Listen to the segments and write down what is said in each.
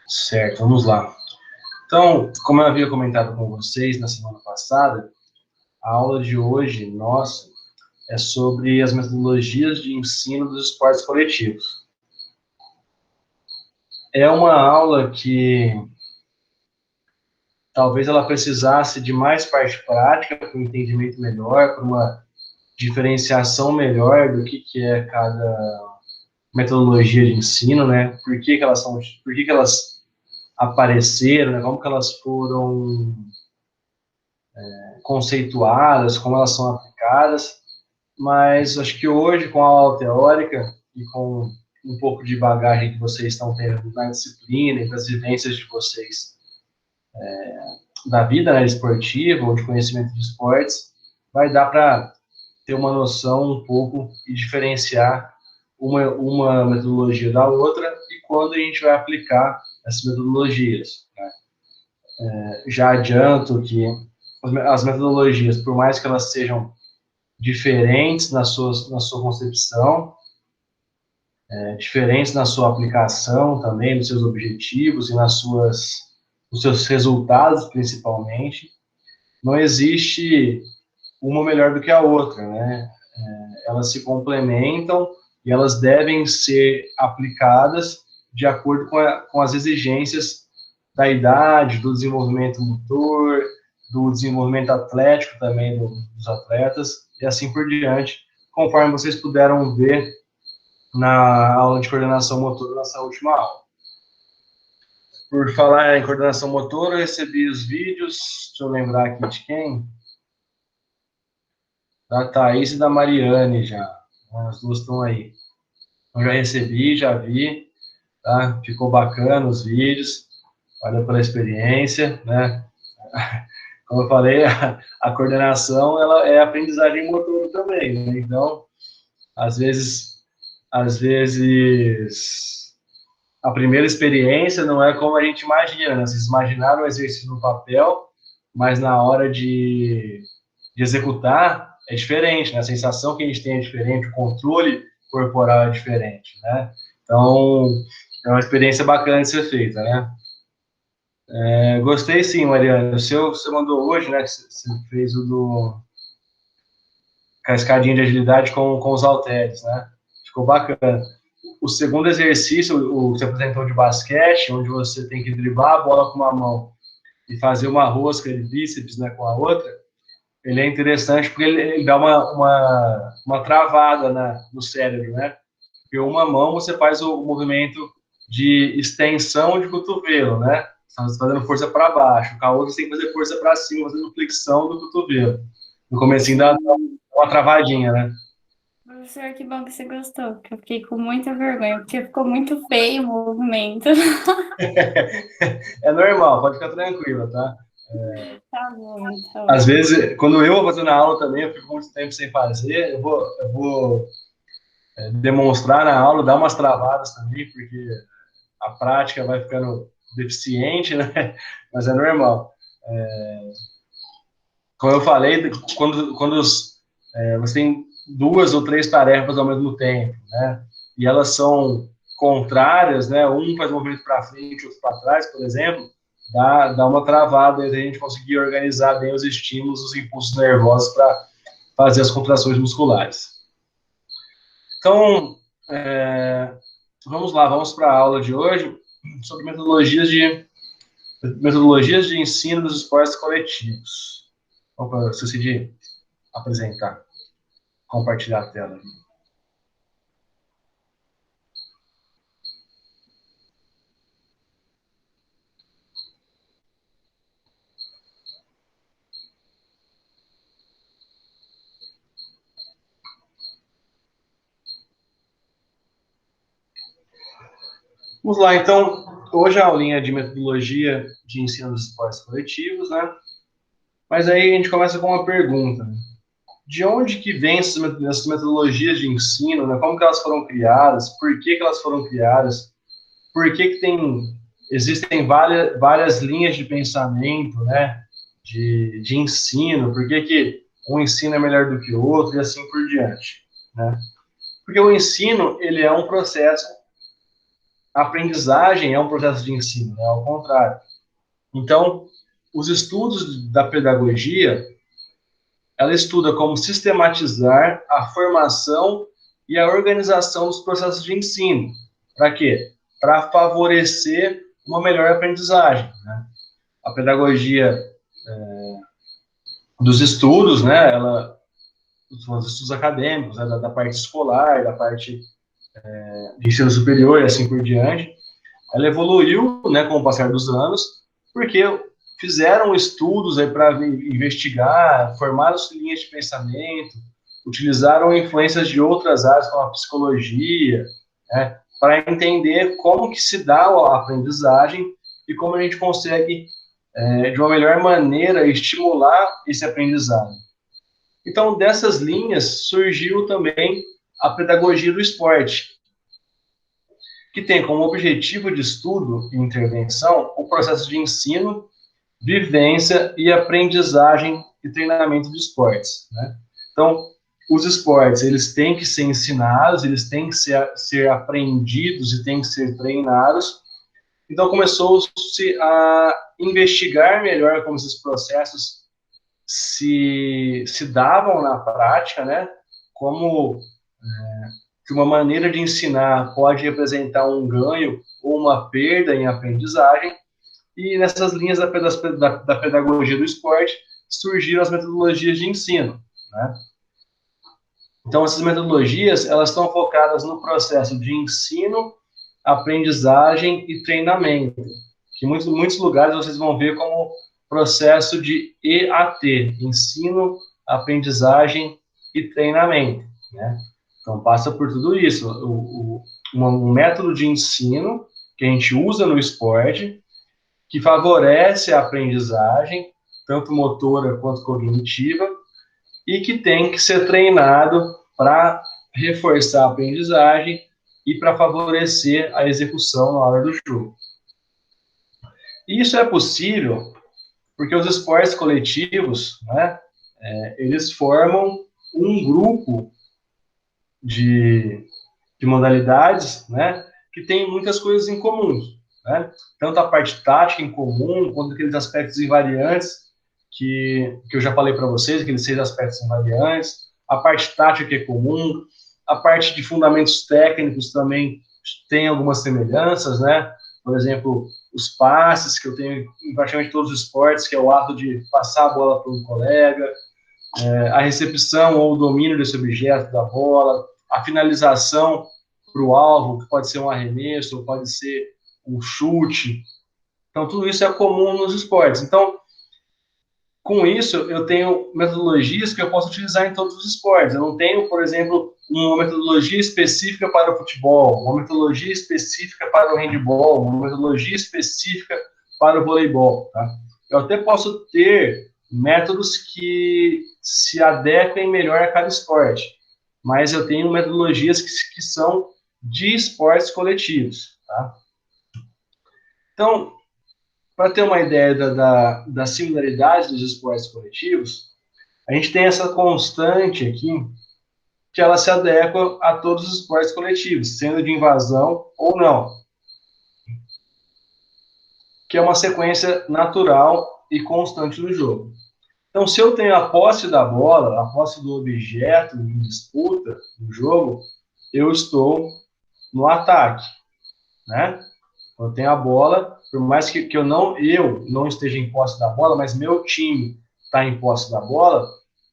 Certo, vamos lá. Então, como eu havia comentado com vocês na semana passada, a aula de hoje, nossa, é sobre as metodologias de ensino dos esportes coletivos. É uma aula que talvez ela precisasse de mais parte prática, para um entendimento melhor, para uma diferenciação melhor do que é cada metodologia de ensino, né? Por que elas apareceram, né? Como que elas foram conceituadas, como elas são aplicadas, mas acho que hoje, com a aula teórica e com um pouco de bagagem que vocês estão tendo na disciplina e das vivências de vocês da vida, né, esportiva ou de conhecimento de esportes, vai dar para ter uma noção um pouco e diferenciar uma metodologia da outra e quando a gente vai aplicar essas metodologias. Né? Já adianto que as metodologias, por mais que elas sejam diferentes na sua concepção, diferentes na sua aplicação também, nos seus objetivos e nos seus resultados, principalmente, não existe uma melhor do que a outra, né? Elas se complementam e elas devem ser aplicadas de acordo com as exigências da idade, do desenvolvimento motor, do desenvolvimento atlético também dos atletas, e assim por diante, conforme vocês puderam ver na aula de coordenação motora, nessa última aula. Por falar em coordenação motora, eu recebi os vídeos, deixa eu lembrar aqui de quem? Da Thaís e da Mariane já. As duas estão aí. Eu já recebi, já vi, tá? Ficou bacana os vídeos, valeu pela experiência, né? Como eu falei, a coordenação, ela é aprendizagem motora também, né? Então, às vezes, a primeira experiência não é como a gente imagina, né? Vocês imaginaram o exercício no papel, mas na hora de executar é diferente, né? A sensação que a gente tem é diferente, o controle corporal é diferente, né? Então, é uma experiência bacana de ser feita, né? Gostei sim, Mariana. O seu, você mandou hoje, né? Que você fez o com a escadinha de agilidade com os halteres, né? Ficou bacana. O segundo exercício, o que você apresentou de basquete, onde você tem que driblar a bola com uma mão e fazer uma rosca de bíceps, né, com a outra, ele é interessante porque ele dá uma travada no cérebro, né? Porque uma mão você faz o movimento de extensão de cotovelo, né? Você está fazendo força para baixo. Com a outra você tem que fazer força para cima, fazendo flexão do cotovelo. No comecinho dá uma travadinha, né? Professor, que bom que você gostou, porque eu fiquei com muita vergonha, porque ficou muito feio o movimento. É normal, pode ficar tranquila, tá? Tá bom, Às então. vezes, quando eu vou fazendo a aula também, eu fico muito tempo sem fazer, eu vou demonstrar na aula, dar umas travadas também, porque a prática vai ficando deficiente, né? Mas é normal. Como eu falei, quando você tem duas ou três tarefas ao mesmo tempo, né? E elas são contrárias, né? Um faz movimento para frente, outro para trás, por exemplo, dá uma travada e a gente conseguir organizar bem os estímulos, os impulsos nervosos para fazer as contrações musculares. Então, vamos lá, vamos para a aula de hoje sobre metodologias de ensino dos esportes coletivos. Opa, esqueci de apresentar, compartilhar a tela. Vamos lá, então, hoje a aulinha de metodologia de ensino dos esportes coletivos, né? Mas aí a gente começa com uma pergunta. De onde que vêm essas metodologias de ensino, né? Como que elas foram criadas? Por que elas foram criadas? Por que existem várias linhas de pensamento, né? De ensino? Por que um ensino é melhor do que o outro? E assim por diante, né? Porque o ensino, ele é um processo a aprendizagem é um processo de ensino, né? Ao contrário. Então, os estudos da pedagogia, ela estuda como sistematizar a formação e a organização dos processos de ensino. Para quê? Para favorecer uma melhor aprendizagem, né? A pedagogia dos estudos, né? Os estudos acadêmicos, né? Da parte escolar, da parte de ensino superior e assim por diante, ela evoluiu, né, com o passar dos anos, porque fizeram estudos para investigar, formaram linhas de pensamento, utilizaram influências de outras áreas, como a psicologia, né, para entender como que se dá a aprendizagem e como a gente consegue, de uma melhor maneira, estimular esse aprendizado. Então, dessas linhas, surgiu também a pedagogia do esporte, que tem como objetivo de estudo e intervenção o processo de ensino, vivência e aprendizagem e treinamento de esportes, né? Então, os esportes, eles têm que ser ensinados, eles têm que ser aprendidos e têm que ser treinados. Então, começou-se a investigar melhor como esses processos se davam na prática, né? Como que uma maneira de ensinar pode representar um ganho ou uma perda em aprendizagem, e nessas linhas da pedagogia do esporte surgiram as metodologias de ensino, né? Então, essas metodologias, elas estão focadas no processo de ensino, aprendizagem e treinamento, que em muitos lugares vocês vão ver como processo de EAT, ensino, aprendizagem e treinamento, né? Então, passa por tudo isso, um método de ensino que a gente usa no esporte, que favorece a aprendizagem, tanto motora quanto cognitiva, e que tem que ser treinado para reforçar a aprendizagem e para favorecer a execução na hora do jogo. E isso é possível porque os esportes coletivos, né, eles formam um grupo de modalidades, né, que tem muitas coisas em comum, né? Tanto a parte tática em comum, quanto aqueles aspectos invariantes que eu já falei para vocês, aqueles 6 aspectos invariantes, a parte tática que é comum, a parte de fundamentos técnicos também tem algumas semelhanças, né? Por exemplo, os passes, que eu tenho em praticamente todos os esportes, que é o ato de passar a bola para um colega, a recepção ou o domínio desse objeto da bola, a finalização para o alvo, que pode ser um arremesso, ou pode ser um chute. Então, tudo isso é comum nos esportes. Então, com isso, eu tenho metodologias que eu posso utilizar em todos os esportes. Eu não tenho, por exemplo, uma metodologia específica para o futebol, uma metodologia específica para o handebol, uma metodologia específica para o voleibol, tá? Eu até posso ter métodos que se adequem melhor a cada esporte, mas eu tenho metodologias que são de esportes coletivos, tá? Então, para ter uma ideia da similaridade dos esportes coletivos, a gente tem essa constante aqui, que ela se adequa a todos os esportes coletivos, sendo de invasão ou não, que é uma sequência natural e constante no jogo. Então, se eu tenho a posse da bola, a posse do objeto em disputa no jogo, eu estou no ataque, né? Eu tenho a bola, por mais que eu não esteja em posse da bola, mas meu time está em posse da bola,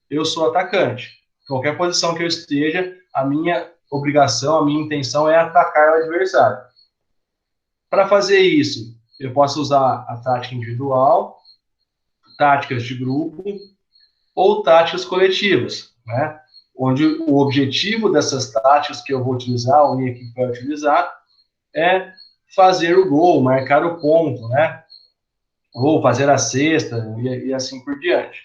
eu sou atacante. Qualquer posição que eu esteja, a minha obrigação, a minha intenção é atacar o adversário. Para fazer isso, eu posso usar a tática individual, táticas de grupo ou táticas coletivas, né? Onde o objetivo dessas táticas que eu vou utilizar, ou minha equipe vai utilizar, é fazer o gol, marcar o ponto, né? Ou fazer a cesta e assim por diante.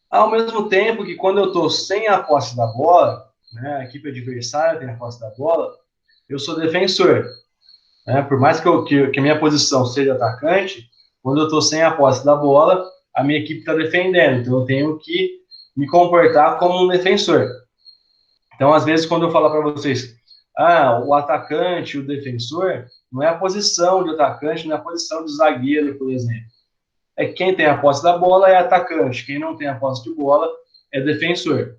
Ao mesmo tempo que quando eu estou sem a posse da bola, né, a equipe adversária tem a posse da bola, eu sou defensor, né? Por mais que a minha posição seja atacante, quando eu estou sem a posse da bola, a minha equipe está defendendo, então eu tenho que me comportar como um defensor. Então, às vezes, quando eu falar para vocês, o atacante, o defensor, não é a posição de atacante, não é a posição de zagueiro, por exemplo. É quem tem a posse da bola é atacante, quem não tem a posse de bola é defensor.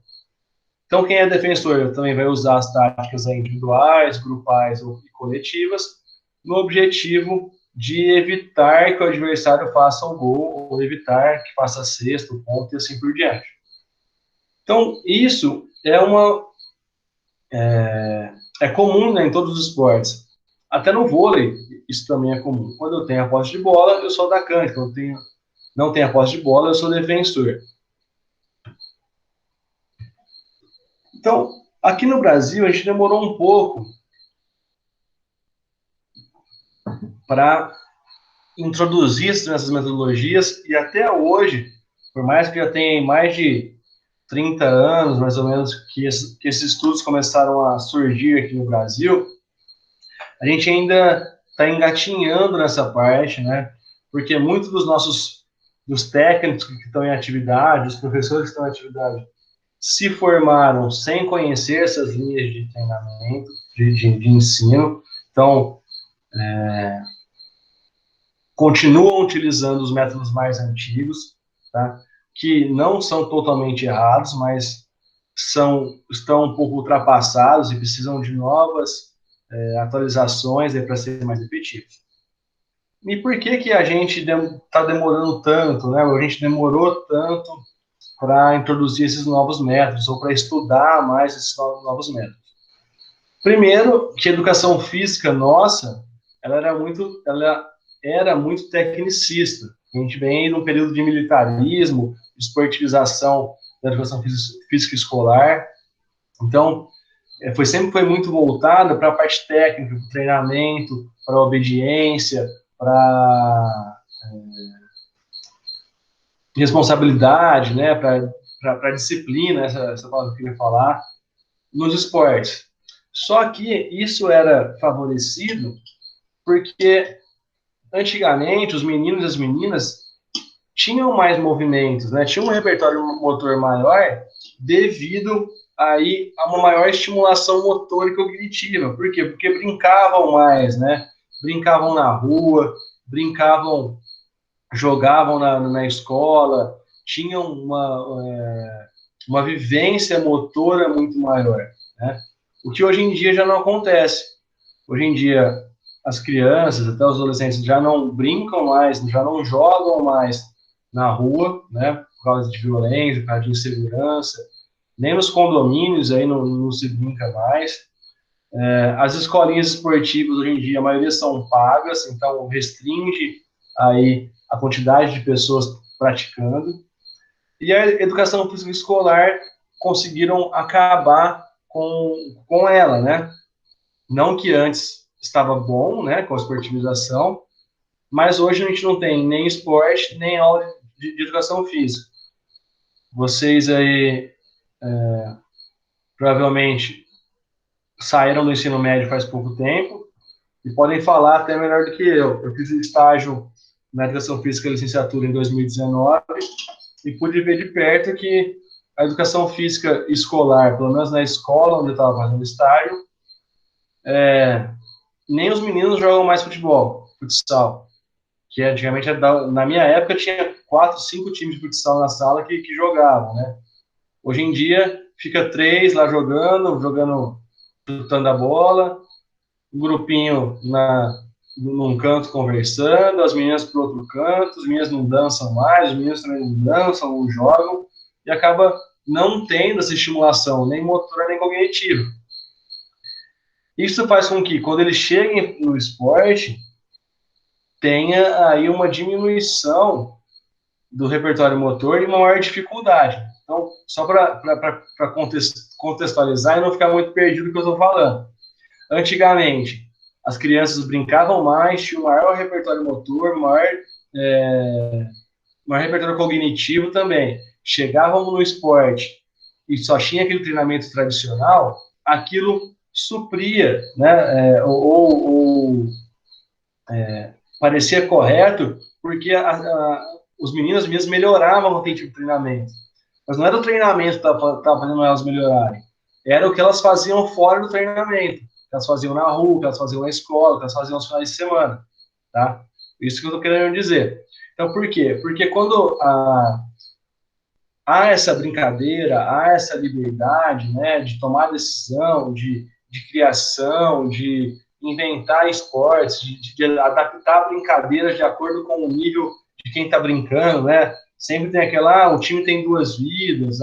Então, quem é defensor também vai usar as táticas individuais, grupais ou coletivas, no objetivo de evitar que o adversário faça o gol, ou evitar que faça sexto, ponto e assim por diante. Então, isso é comum, né, em todos os esportes. Até no vôlei, isso também é comum. Quando eu tenho a posse de bola, eu sou atacante. Quando eu não tenho a posse de bola, eu sou defensor. Então, aqui no Brasil, a gente demorou um pouco para introduzir essas metodologias e até hoje, por mais que já tenha mais de 30 anos, mais ou menos, que esses estudos começaram a surgir aqui no Brasil, a gente ainda está engatinhando nessa parte, né? Porque muitos dos técnicos que estão em atividade, os professores que estão em atividade, se formaram sem conhecer essas linhas de treinamento, de ensino. Então, continuam utilizando os métodos mais antigos, tá? Que não são totalmente errados, mas estão um pouco ultrapassados e precisam de novas atualizações para serem mais efetivos. E por que a gente está demorando tanto, né? A gente demorou tanto para introduzir esses novos métodos ou para estudar mais esses novos métodos? Primeiro, que a educação física nossa, ela era muito tecnicista. A gente vem de um período de militarismo, de esportivização da educação física escolar. Então, sempre foi muito voltada para a parte técnica, para o treinamento, para a obediência, para responsabilidade, né, para a disciplina, essa palavra que eu queria falar, nos esportes. Só que isso era favorecido porque antigamente os meninos e as meninas tinham mais movimentos, né? Tinham um repertório motor maior devido aí a uma maior estimulação motora e cognitiva. Por quê? Porque brincavam mais, né? Brincavam na rua, jogavam na escola, tinham uma vivência motora muito maior, né? O que hoje em dia já não acontece. Hoje em dia, as crianças, até os adolescentes, já não brincam mais, já não jogam mais na rua, né, por causa de violência, por causa de insegurança, nem nos condomínios aí não se brinca mais. As escolinhas esportivas, hoje em dia, a maioria são pagas, então restringe aí a quantidade de pessoas praticando. E a educação física escolar conseguiram acabar com ela, né? Não que antes estava bom, né, com a esportivização, mas hoje a gente não tem nem esporte, nem aula de educação física. Vocês aí, provavelmente, saíram do ensino médio faz pouco tempo e podem falar até melhor do que eu. Eu fiz estágio na educação física licenciatura em 2019 e pude ver de perto que a educação física escolar, pelo menos na escola onde eu estava fazendo estágio, nem os meninos jogam mais futsal, que antigamente, na minha época, tinha 4, 5 times de futsal na sala que jogavam, né? Hoje em dia, fica 3 lá jogando, chutando a bola, um grupinho num canto conversando, as meninas para outro canto, as meninas não dançam mais, os meninos também não dançam, não jogam, e acaba não tendo essa estimulação, nem motora, nem cognitiva. Isso faz com que, quando eles cheguem no esporte, tenha aí uma diminuição do repertório motor e uma maior dificuldade. Então, só para contextualizar e não ficar muito perdido do que eu estou falando. Antigamente, as crianças brincavam mais, tinham maior repertório motor, maior repertório cognitivo também. Chegavam no esporte e só tinha aquele treinamento tradicional, aquilo supria, né, parecia correto, porque os meninos e meninas melhoravam aquele tipo de treinamento. Mas não era o treinamento que estava fazendo elas melhorarem, era o que elas faziam fora do treinamento. elas faziam na rua, que elas faziam na escola, que elas faziam nos finais de semana, tá? Isso que eu estou querendo dizer. Então, por quê? Porque quando há essa brincadeira, há essa liberdade, né, de tomar decisão, de criação, de inventar esportes, de adaptar brincadeiras de acordo com o nível de quem está brincando, né? Sempre tem aquela, o time tem duas vidas,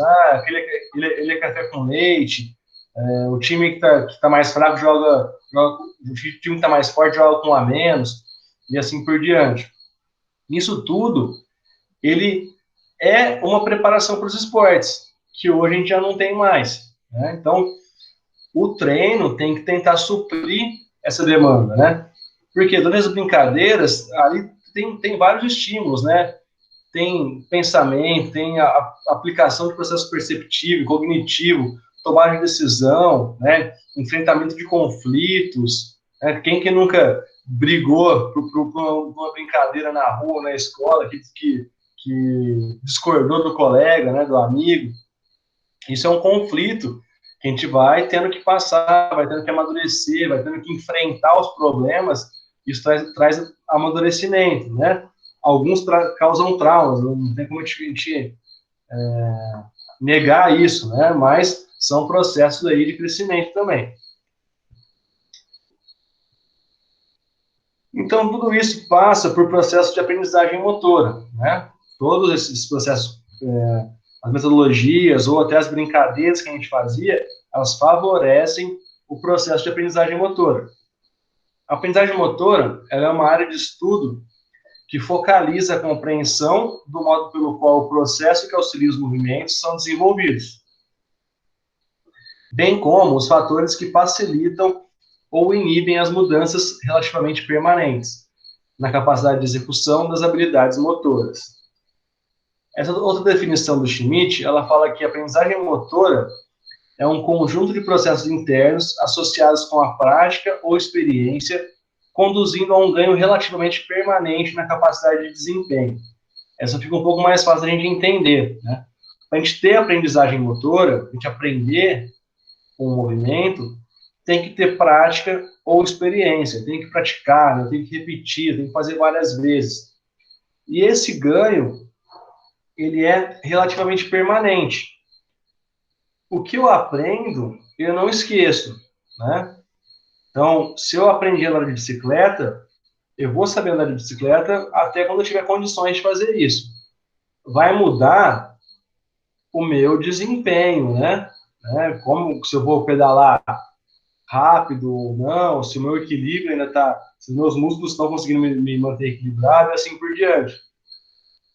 ele é café com leite, o time que tá mais fraco o time que está mais forte joga com um a menos, e assim por diante. Isso tudo, ele é uma preparação para os esportes, que hoje a gente já não tem mais, né? Então, o treino tem que tentar suprir essa demanda, né? Porque durante as brincadeiras, ali tem vários estímulos, né? Tem pensamento, tem a aplicação de processo perceptivo, cognitivo, tomada de decisão, né? Enfrentamento de conflitos, né? Quem que nunca brigou por uma brincadeira na rua, na escola, que discordou do colega, né, do amigo? Isso é um conflito que a gente vai tendo que passar, vai tendo que amadurecer, vai tendo que enfrentar os problemas. Isso traz amadurecimento, né? Alguns causam traumas, não tem como a gente negar isso, né? Mas são processos aí de crescimento também. Então, tudo isso passa por processo de aprendizagem motora, né? Todos esses processos, as metodologias ou até as brincadeiras que a gente fazia, elas favorecem o processo de aprendizagem motora. A aprendizagem motora, ela é uma área de estudo que focaliza a compreensão do modo pelo qual o processo que auxilia os movimentos são desenvolvidos, bem como os fatores que facilitam ou inibem as mudanças relativamente permanentes na capacidade de execução das habilidades motoras. Essa outra definição do Schmidt, ela fala que a aprendizagem motora é um conjunto de processos internos associados com a prática ou experiência, conduzindo a um ganho relativamente permanente na capacidade de desempenho. Essa fica um pouco mais fácil de a gente entender, né? Para a gente ter aprendizagem motora, a gente aprender um movimento, tem que ter prática ou experiência, tem que praticar, né? Tem que repetir, tem que fazer várias vezes. E esse ganho, ele é relativamente permanente. O que eu aprendo, eu não esqueço, né? Então, se eu aprendi a andar de bicicleta, eu vou saber andar de bicicleta até quando eu tiver condições de fazer isso. Vai mudar o meu desempenho, né? Como se eu vou pedalar rápido ou não, se o meu equilíbrio ainda está, se os meus músculos estão conseguindo me manter equilibrado e assim por diante.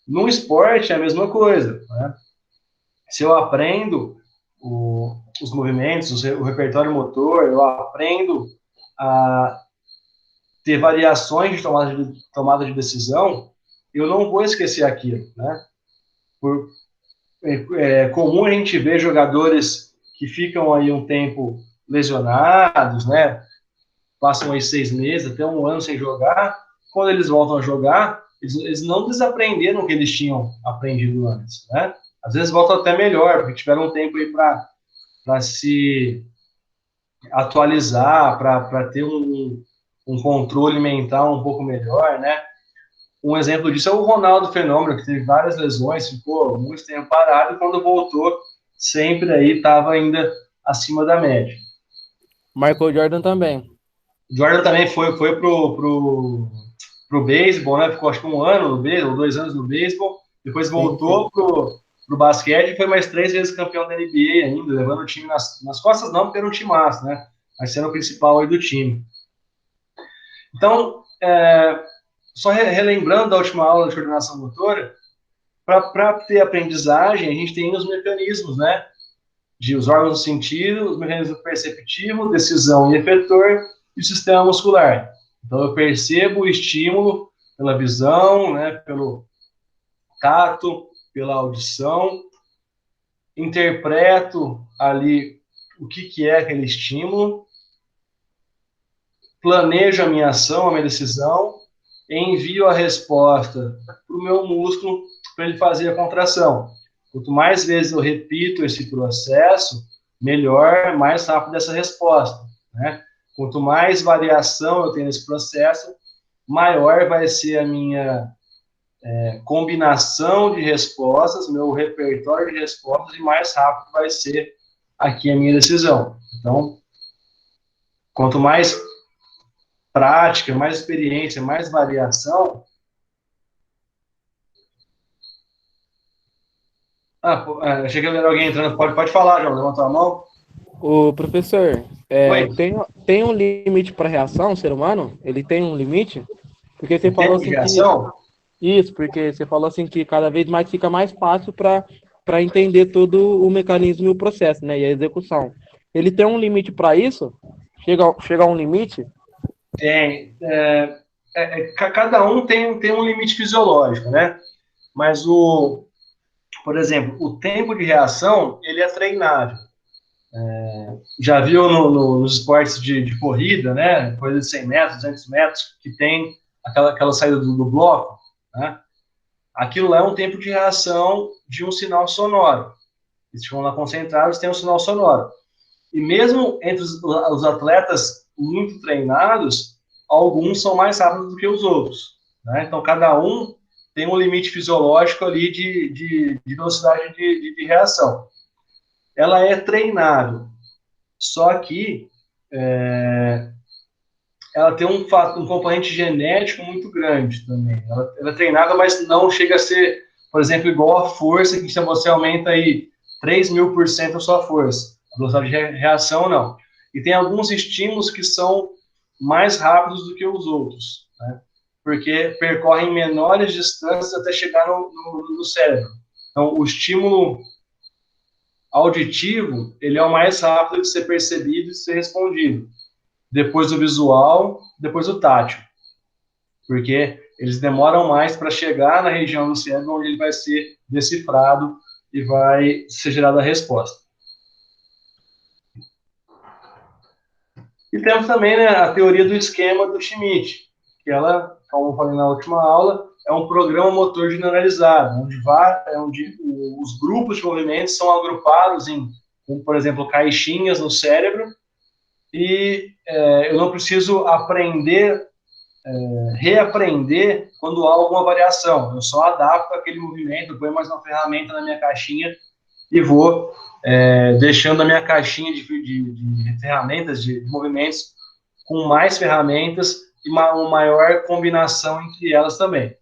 No esporte é a mesma coisa, né? Se eu aprendo os movimentos, o repertório motor, eu aprendo a ter variações de tomada de decisão, eu não vou esquecer aquilo, né? É comum a gente ver jogadores que ficam aí um tempo lesionados, né? Passam aí 6 meses, até um ano sem jogar. Quando eles voltam a jogar, eles não desaprenderam o que eles tinham aprendido antes, né? Às vezes voltam até melhor, porque tiveram um tempo aí para se atualizar, para ter um controle mental um pouco melhor, né? Um exemplo disso é o Ronaldo Fenômeno, que teve várias lesões, ficou muito tempo parado, e quando voltou, sempre aí estava ainda acima da média. Michael Jordan também. Jordan também foi pro beisebol, né? Ficou acho que um ano no beisebol, 2 anos no beisebol, depois voltou pro basquete e foi mais 3 vezes campeão da NBA ainda, levando o time nas costas não, porque era um timaço, né? Mas sendo o principal aí do time. Então, só relembrando da última aula de coordenação motora, para ter aprendizagem, a gente tem os mecanismos, né? Os órgãos do sentido, os mecanismos perceptivo, decisão e efetor, e o sistema muscular. Então, eu percebo o estímulo pela visão, né? Pelo tato, pela audição, interpreto ali o que é aquele estímulo, planejo a minha ação, a minha decisão, envio a resposta para o meu músculo para ele fazer a contração. Quanto mais vezes eu repito esse processo, melhor, mais rápido essa resposta, né? Quanto mais variação eu tenho nesse processo, maior vai ser a minha combinação de respostas, meu repertório de respostas, e mais rápido vai ser aqui a minha decisão. Então, quanto mais prática, mais experiência, mais variação... achei que era alguém entrando. Pode falar, João. Levantou a mão. O professor, Oi. tem um limite para reação, o ser humano? Ele tem um limite? Porque você O falou tempo de assim que... reação? Isso, porque você falou assim que cada vez mais fica mais fácil para entender todo o mecanismo e o processo, né? E a execução. Ele tem um limite para isso? Chega a um limite? Tem. Cada um tem um limite fisiológico, né? Mas, por exemplo, o tempo de reação, ele é treinável. Já viu nos esportes de corrida, né? Corrida de 100 metros, 200 metros, que tem aquela saída do bloco, né? Aquilo lá é um tempo de reação de um sinal sonoro. Eles ficam lá concentrados, tem um sinal sonoro. E mesmo entre os atletas muito treinados, alguns são mais rápidos do que os outros, né? Então, cada um tem um limite fisiológico ali de velocidade de reação. Ela é treinável, só que ela tem um componente genético muito grande também. Ela é treinável, mas não chega a ser, por exemplo, igual a força, que se você aumenta aí 3.000% a sua força. A velocidade de reação, não. E tem alguns estímulos que são mais rápidos do que os outros, né? Porque percorrem menores distâncias até chegar no cérebro. Então, o estímulo auditivo, ele é o mais rápido de ser percebido e de ser respondido. Depois o visual, depois o tátil. Porque eles demoram mais para chegar na região do cérebro onde ele vai ser decifrado e vai ser gerada a resposta. E temos também, né, a teoria do esquema do Schmidt, que ela, como eu falei na última aula, é um programa motor generalizado, onde os grupos de movimentos são agrupados em, por exemplo, caixinhas no cérebro, e eu não preciso reaprender quando há alguma variação. Eu só adapto aquele movimento, ponho mais uma ferramenta na minha caixinha e vou deixando a minha caixinha de ferramentas, de movimentos, com mais ferramentas e uma maior combinação entre elas também,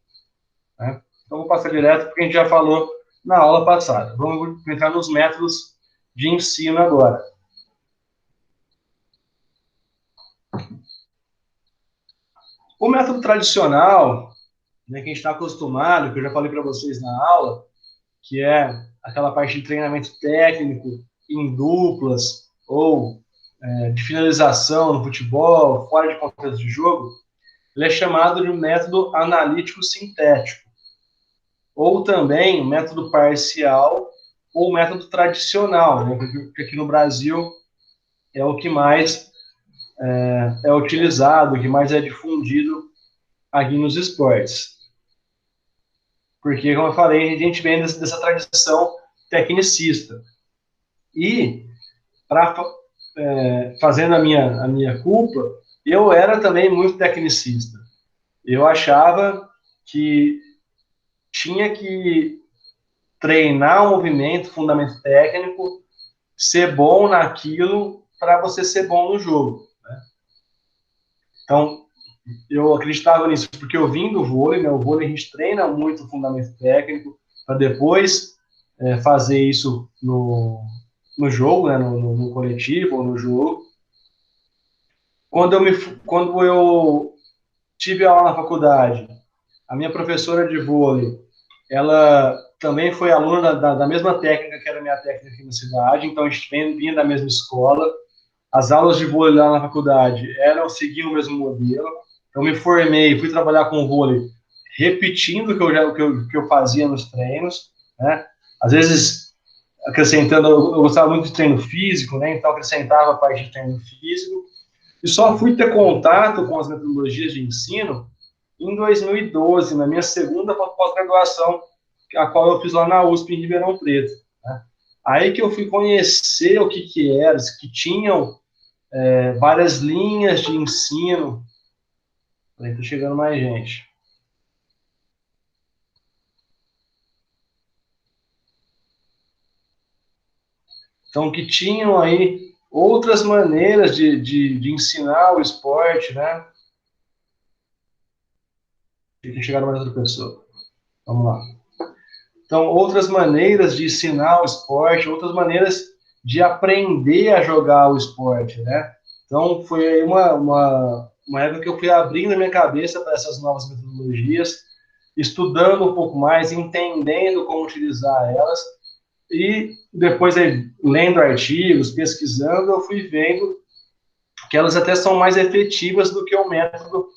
né? Então, vou passar direto, porque a gente já falou na aula passada. Vamos entrar nos métodos de ensino agora. O método tradicional, né, que a gente está acostumado, que eu já falei para vocês na aula, que é aquela parte de treinamento técnico em duplas ou de finalização no futebol, fora de contexto de jogo, ele é chamado de método analítico sintético, ou também método parcial ou método tradicional, né, que aqui no Brasil é o que mais é utilizado, o que mais é difundido aqui nos esportes. Porque, como eu falei, a gente vem dessa tradição tecnicista. E, fazendo a minha culpa, eu era também muito tecnicista. Eu achava que tinha que treinar o movimento, fundamento técnico, ser bom naquilo para você ser bom no jogo, né? Então, eu acreditava nisso, porque eu vim do vôlei, né? O vôlei a gente treina muito o fundamento técnico para depois fazer isso no jogo, né? No coletivo ou no jogo. Quando eu tive aula na faculdade, a minha professora de vôlei, ela também foi aluna da mesma técnica que era a minha técnica aqui na cidade, então a gente vinha da mesma escola. As aulas de vôlei lá na faculdade seguiam o mesmo modelo. Eu me formei, fui trabalhar com vôlei, repetindo o que eu fazia nos treinos, né? Às vezes, acrescentando, eu gostava muito de treino físico, né? Então acrescentava a parte de treino físico. E só fui ter contato com as metodologias de ensino em 2012, na minha segunda pós-graduação, a qual eu fiz lá na USP, em Ribeirão Preto, né? Aí que eu fui conhecer o que era, que tinham várias linhas de ensino. Aí tá chegando mais gente. Então, que tinham aí outras maneiras de ensinar o esporte, né? Tem chegar mais outra pessoa. Vamos lá. Então, outras maneiras de ensinar o esporte, outras maneiras de aprender a jogar o esporte, né? Então, foi uma época que eu fui abrindo a minha cabeça para essas novas metodologias, estudando um pouco mais, entendendo como utilizar elas, e depois, lendo artigos, pesquisando, eu fui vendo que elas até são mais efetivas do que o método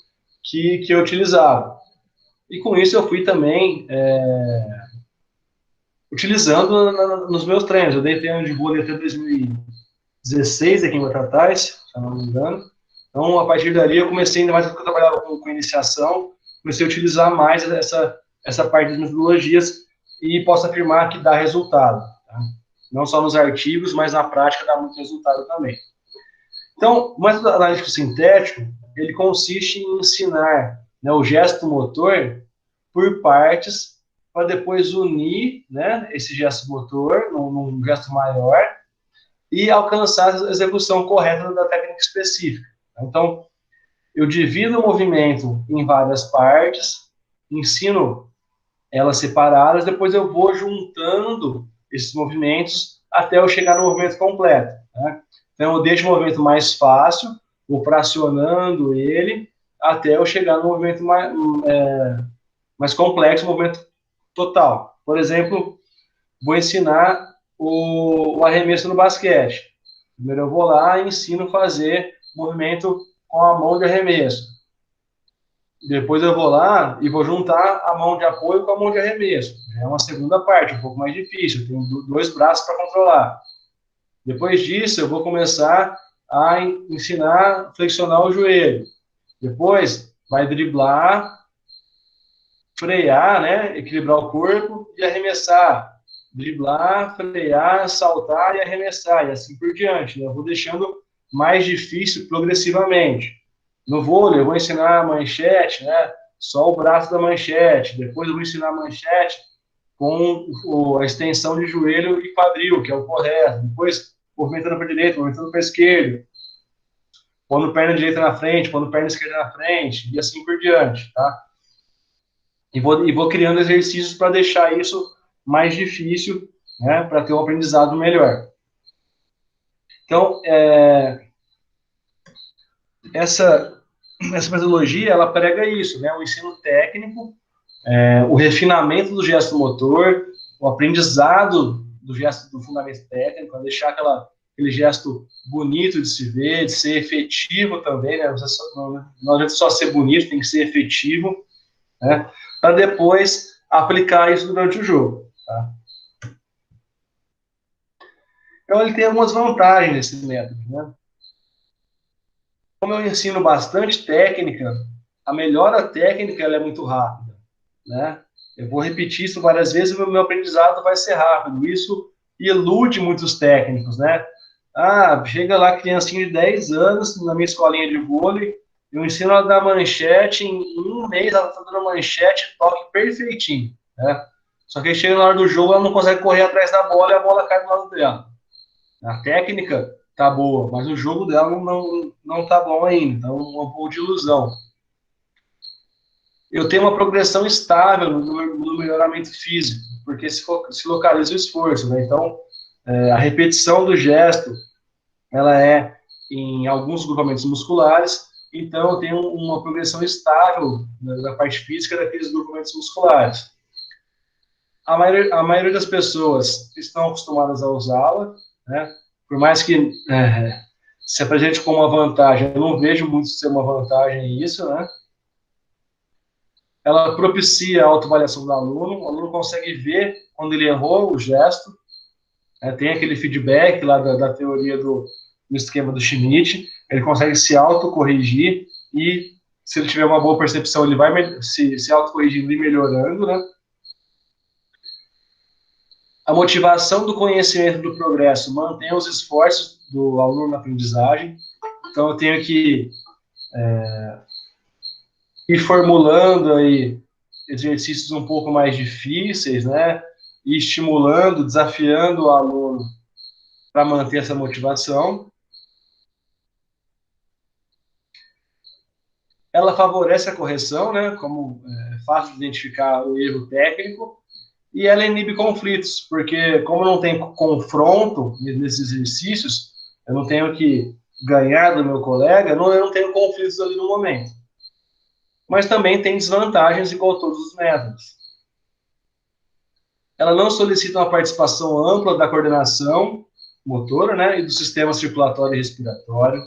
que eu utilizava. E com isso eu fui também utilizando nos meus treinos. Eu dei treino de vôlei até 2016 aqui em Batatais, se eu não me engano. Então, a partir dali, eu comecei, ainda mais porque eu trabalhava com iniciação, comecei a utilizar mais essa parte das metodologias e posso afirmar que dá resultado. Tá? Não só nos artigos, mas na prática dá muito resultado também. Então, o método analítico sintético, ele consiste em ensinar, né, o gesto motor por partes, para depois unir, né, esse gesto motor num gesto maior e alcançar a execução correta da técnica específica. Então, eu divido o movimento em várias partes, ensino elas separadas, depois eu vou juntando esses movimentos até eu chegar no movimento completo. Né? Então, eu deixo o movimento mais fácil, vou fracionando ele até eu chegar no movimento mais complexo, o movimento total. Por exemplo, vou ensinar o arremesso no basquete. Primeiro eu vou lá e ensino a fazer movimento com a mão de arremesso. Depois eu vou lá e vou juntar a mão de apoio com a mão de arremesso. É uma segunda parte, um pouco mais difícil. Eu tenho 2 braços para controlar. Depois disso, eu vou começar a ensinar a flexionar o joelho. Depois, vai driblar, frear, né? Equilibrar o corpo e arremessar. Driblar, frear, saltar e arremessar. E assim por diante. Né? Eu vou deixando mais difícil progressivamente. No vôlei, eu vou ensinar a manchete, né? Só o braço da manchete. Depois eu vou ensinar a manchete com a extensão de joelho e quadril, que é o correto. Depois, movimentando para a direita, movimentando para a esquerda. Pondo perna direita na frente, pondo perna esquerda na frente, e assim por diante, tá? E vou criando exercícios para deixar isso mais difícil, né? Para ter um aprendizado melhor. Então, essa metodologia, ela prega isso, né? O ensino técnico, o refinamento do gesto motor, o aprendizado do gesto do fundamento técnico, a deixar aquele gesto bonito de se ver, de ser efetivo também, né? Não adianta só ser bonito, tem que ser efetivo, né? Para depois aplicar isso durante o jogo, tá? Então, ele tem algumas vantagens, esse método, né? Como eu ensino bastante técnica, a melhora técnica ela é muito rápida, né? Eu vou repetir isso várias vezes e o meu aprendizado vai ser rápido. Isso ilude muitos técnicos, né? Ah, chega lá criancinha de 10 anos na minha escolinha de vôlei, eu ensino ela a dar manchete, em um mês ela está dando manchete, toque perfeitinho, né? Só que aí chega na hora do jogo, ela não consegue correr atrás da bola e a bola cai do lado dela. A técnica tá boa, mas o jogo dela não tá bom ainda, então um pouco de ilusão. Eu tenho uma progressão estável no melhoramento físico, porque se localiza o esforço, né? Então, a repetição do gesto, ela é em alguns grupamentos musculares, então eu tenho uma progressão estável na parte física daqueles grupamentos musculares. A maioria das pessoas estão acostumadas a usá-la, né? Por mais que se apresente como uma vantagem, eu não vejo muito ser uma vantagem isso, né? Ela propicia a autoavaliação do aluno, o aluno consegue ver quando ele errou o gesto, tem aquele feedback lá da teoria do esquema do Schmidt, ele consegue se autocorrigir e, se ele tiver uma boa percepção, ele vai se autocorrigindo e melhorando, né? A motivação do conhecimento do progresso mantém os esforços do aluno na aprendizagem. Então eu tenho que ir formulando aí exercícios um pouco mais difíceis, né? E estimulando, desafiando o aluno para manter essa motivação. Ela favorece a correção, né? Como é fácil de identificar o erro técnico. E ela inibe conflitos, porque como não tem confronto nesses exercícios, eu não tenho que ganhar do meu colega, eu não tenho conflitos ali no momento. Mas também tem desvantagens igual todos os métodos. Ela não solicita uma participação ampla da coordenação motora, né, e do sistema circulatório e respiratório.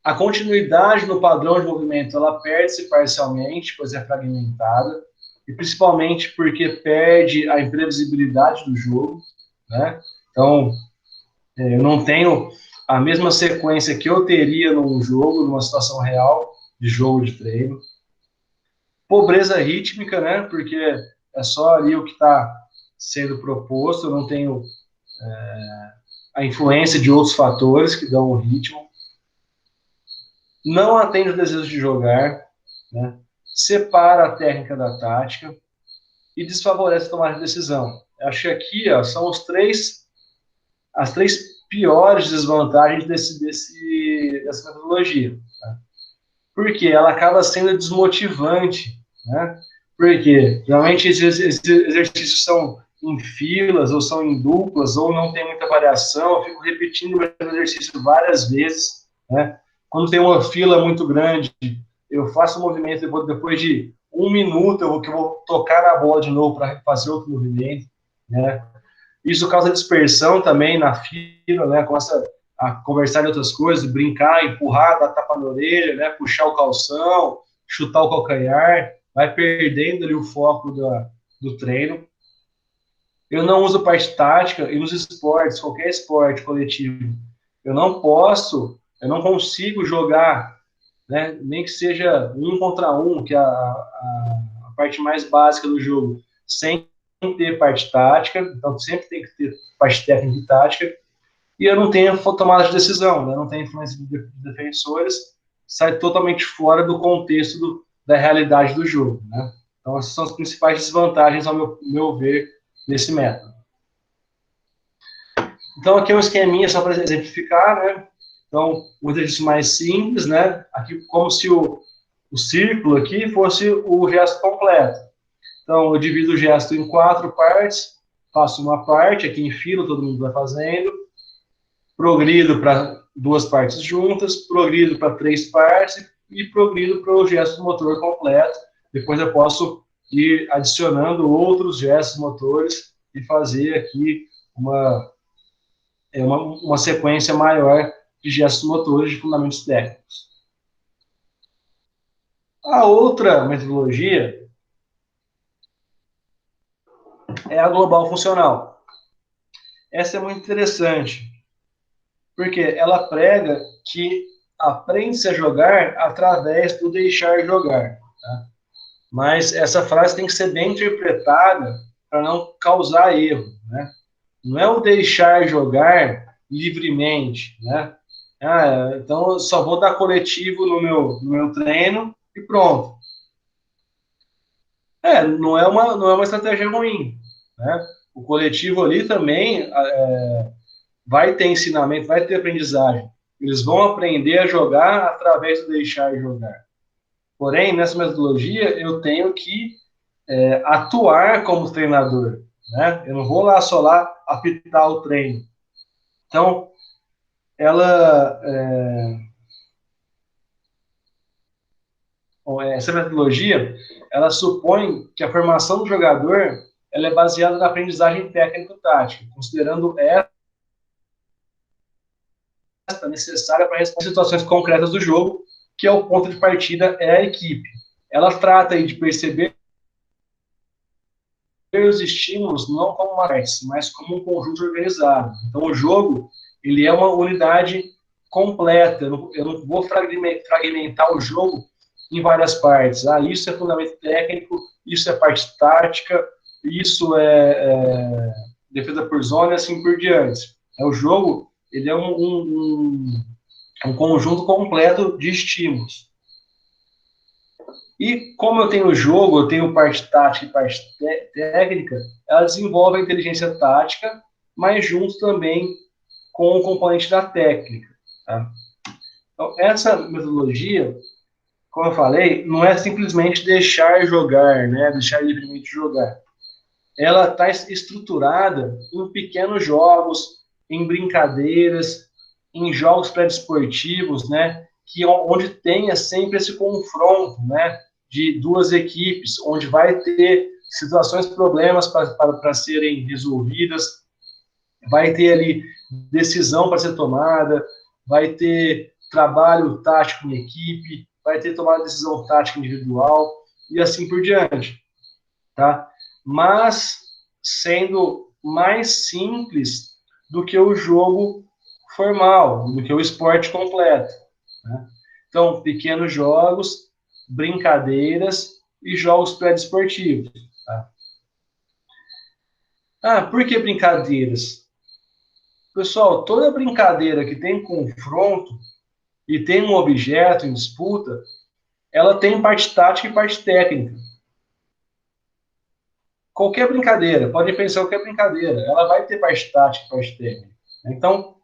A continuidade no padrão de movimento, ela perde-se parcialmente, pois é fragmentada, e principalmente porque perde a imprevisibilidade do jogo, né? Então, eu não tenho a mesma sequência que eu teria num jogo, numa situação real de jogo de treino. Pobreza rítmica, né? Porque é só ali o que está sendo proposto, eu não tenho a influência de outros fatores que dão o ritmo. Não atende o desejo de jogar, né? Separa a técnica da tática e desfavorece a tomada de decisão. Acho que aqui ó, são as três piores desvantagens dessa metodologia. Tá? Porque ela acaba sendo desmotivante, né? Porque geralmente esses exercícios são em filas, ou são em duplas, ou não tem muita variação, eu fico repetindo o mesmo exercício várias vezes, né? Quando tem uma fila muito grande, eu faço o movimento, depois de 1 minuto, eu vou tocar na bola de novo para fazer outro movimento, né? Isso causa dispersão também na fila, né? Começa a conversar de outras coisas, brincar, empurrar, dar tapa na orelha, né? Puxar o calção, chutar o calcanhar, vai perdendo ali o foco do treino. Eu não uso parte tática e nos esportes, qualquer esporte coletivo, eu não consigo jogar, né? Nem que seja 1 contra 1, que é a parte mais básica do jogo, sem ter parte tática, então sempre tem que ter parte técnica e tática, e eu não tenho tomada de decisão, né? Não tenho influência de defensores, sai totalmente fora do contexto da realidade do jogo, né? Então essas são as principais desvantagens, ao meu ver, desse método. Então aqui é um esqueminha só para exemplificar, né? Então, um exercício mais simples, né? Aqui como se o círculo aqui fosse o gesto completo. Então, eu divido o gesto em 4 partes, faço uma parte, aqui em fila, todo mundo vai fazendo, progrido para 2 partes juntas, progrido para 3 partes e progrido para o gesto motor completo. Depois eu posso ir adicionando outros gestos motores e fazer aqui uma sequência maior de gestos motores de fundamentos técnicos. A outra metodologia é a global funcional. Essa é muito interessante, porque ela prega que aprende-se a jogar através do deixar jogar. Tá? Mas essa frase tem que ser bem interpretada para não causar erro. Né? Não é o deixar jogar livremente. Né? Então eu só vou dar coletivo no meu treino e pronto. Não é uma estratégia ruim. Né? O coletivo ali também vai ter ensinamento, vai ter aprendizagem. Eles vão aprender a jogar através do deixar jogar. Porém, nessa metodologia, eu tenho que atuar como treinador. Né? Eu não vou só lá apitar o treino. Então, essa metodologia, ela supõe que a formação do jogador ela é baseada na aprendizagem técnico-tática, considerando essa necessária para responder situações concretas do jogo, que é o ponto de partida, é a equipe. Ela trata aí de perceber os estímulos não como uma parte, mas como um conjunto organizado. Então, o jogo ele é uma unidade completa. Eu não vou fragmentar o jogo em várias partes. Isso é fundamento técnico, isso é parte tática, isso é defesa por zona e assim por diante. O jogo ele é um conjunto completo de estímulos. E como eu tenho jogo, eu tenho parte tática e parte técnica, ela desenvolve a inteligência tática, mas junto também com o componente da técnica. Tá? Então, essa metodologia, como eu falei, não é simplesmente deixar jogar, né? Deixar livremente jogar. Ela está estruturada em pequenos jogos, em brincadeiras, em jogos pré-desportivos, né? Onde tenha sempre esse confronto, né? De duas equipes, onde vai ter situações, problemas para serem resolvidas, vai ter ali decisão para ser tomada, vai ter trabalho tático em equipe, vai ter tomada de decisão tática individual e assim por diante, tá? Mas sendo mais simples do que o jogo formal, do que o esporte completo, né? Então, pequenos jogos, brincadeiras e jogos pré-desportivos. Tá? Por que brincadeiras? Pessoal, toda brincadeira que tem confronto e tem um objeto em disputa, ela tem parte tática e parte técnica. Qualquer brincadeira, pode pensar qualquer brincadeira, ela vai ter parte tática e parte técnica. Então,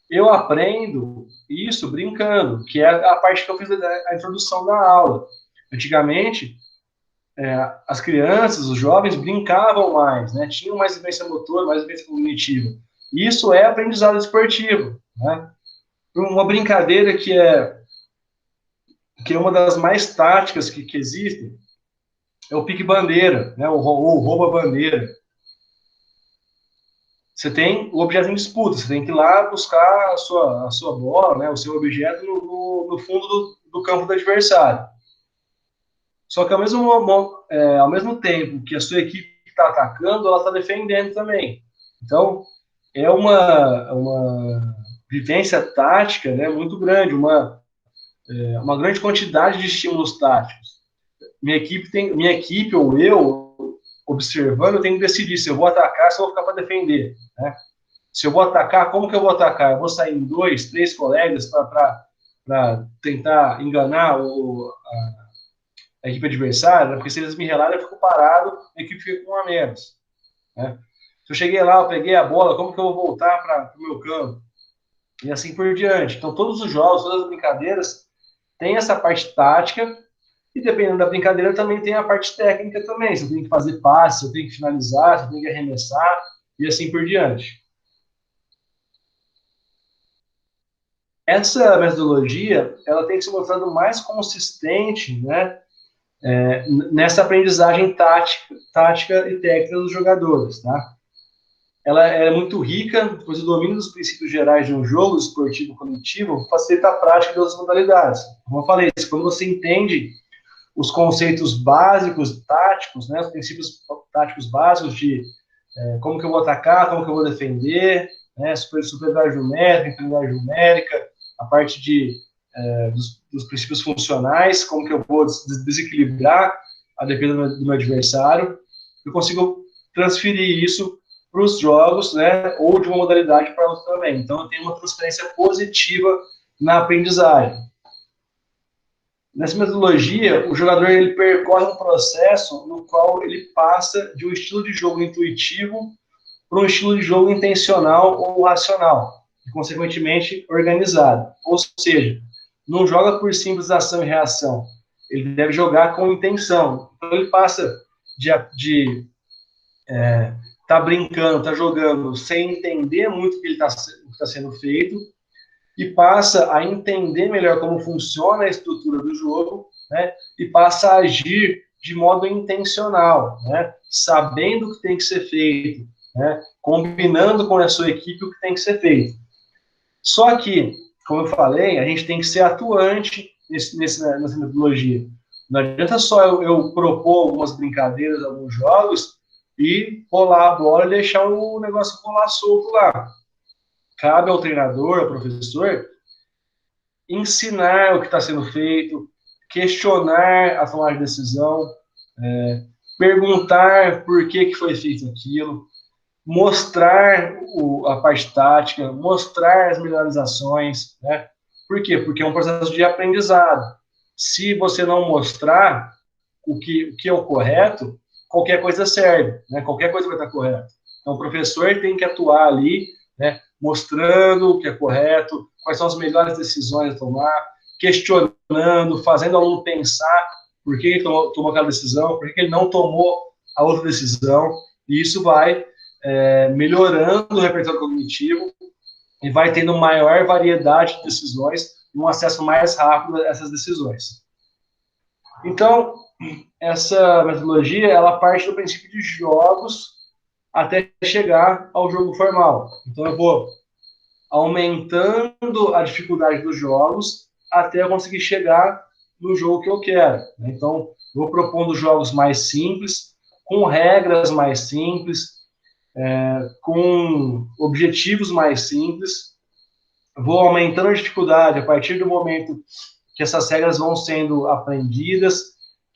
eu aprendo isso brincando, que é a parte que eu fiz a introdução da aula. Antigamente, as crianças, os jovens brincavam mais, né? Tinham mais vivência motora, mais vivência cognitiva. Isso é aprendizado esportivo, né? Uma brincadeira que é uma das mais táticas que existem é o pique-bandeira, né? O rouba-bandeira. Você tem o objeto em disputa, você tem que ir lá buscar a sua bola, né? O seu objeto no fundo do campo do adversário. Só que ao mesmo tempo que a sua equipe está atacando, ela está defendendo também. Então, é uma vivência tática, né, muito grande, uma grande quantidade de estímulos táticos. Minha equipe ou eu, observando, eu tenho que decidir se eu vou atacar, se eu vou ficar para defender. Né? Se eu vou atacar, como que eu vou atacar? Eu vou sair em 2, 3 colegas para tentar enganar a equipe adversária, né? Porque se eles me relarem, eu fico parado, a equipe fica com um a menos. Né? Se eu cheguei lá, eu peguei a bola, como que eu vou voltar para o meu campo? E assim por diante. Então, todos os jogos, todas as brincadeiras, têm essa parte tática, e dependendo da brincadeira, também tem a parte técnica também. Você tem que fazer passe, você tem que finalizar, você tem que arremessar, e assim por diante. Essa metodologia, ela tem que se mostrando mais consistente, né, nessa aprendizagem tática e técnica dos jogadores, tá? Ela é muito rica, pois o domínio dos princípios gerais de um jogo esportivo coletivo facilita a prática de outras modalidades. Como eu falei, quando você entende os conceitos básicos táticos, né, os princípios táticos básicos de como que eu vou atacar, como que eu vou defender, né, superioridade numérica, inferioridade numérica, a parte dos princípios funcionais, como que eu vou desequilibrar a defesa do meu adversário, eu consigo transferir isso para os jogos, né, ou de uma modalidade para outra também. Então, eu tenho uma transferência positiva na aprendizagem. Nessa metodologia, o jogador ele percorre um processo no qual ele passa de um estilo de jogo intuitivo para um estilo de jogo intencional ou racional, e, consequentemente, organizado. Ou seja, não joga por simples ação e reação, ele deve jogar com intenção. Então, ele passa de tá brincando, tá jogando, sem entender muito o que está sendo feito, e passa a entender melhor como funciona a estrutura do jogo, né? E passa a agir de modo intencional, né? Sabendo o que tem que ser feito, né? Combinando com a sua equipe o que tem que ser feito. Só que, como eu falei, a gente tem que ser atuante nessa metodologia. Não adianta só eu propor algumas brincadeiras, alguns jogos, e rolar a bola e deixar o negócio rolar solto lá. Cabe ao treinador, ao professor, ensinar o que está sendo feito, questionar a tomada de decisão, perguntar por que foi feito aquilo, mostrar a parte tática, mostrar as melhores ações, né? Por quê? Porque é um processo de aprendizado. Se você não mostrar o que é o correto, qualquer coisa serve, né? Qualquer coisa vai estar correta. Então, o professor tem que atuar ali, né? Mostrando o que é correto, quais são as melhores decisões a tomar, questionando, fazendo o aluno pensar por que ele tomou aquela decisão, por que ele não tomou a outra decisão, e isso vai melhorando o repertório cognitivo e vai tendo maior variedade de decisões e um acesso mais rápido a essas decisões. Então, essa metodologia, ela parte do princípio de jogos até chegar ao jogo formal. Então, eu vou aumentando a dificuldade dos jogos até eu conseguir chegar no jogo que eu quero. Então, eu vou propondo jogos mais simples, com regras mais simples, com objetivos mais simples. Vou aumentando a dificuldade a partir do momento que essas regras vão sendo aprendidas,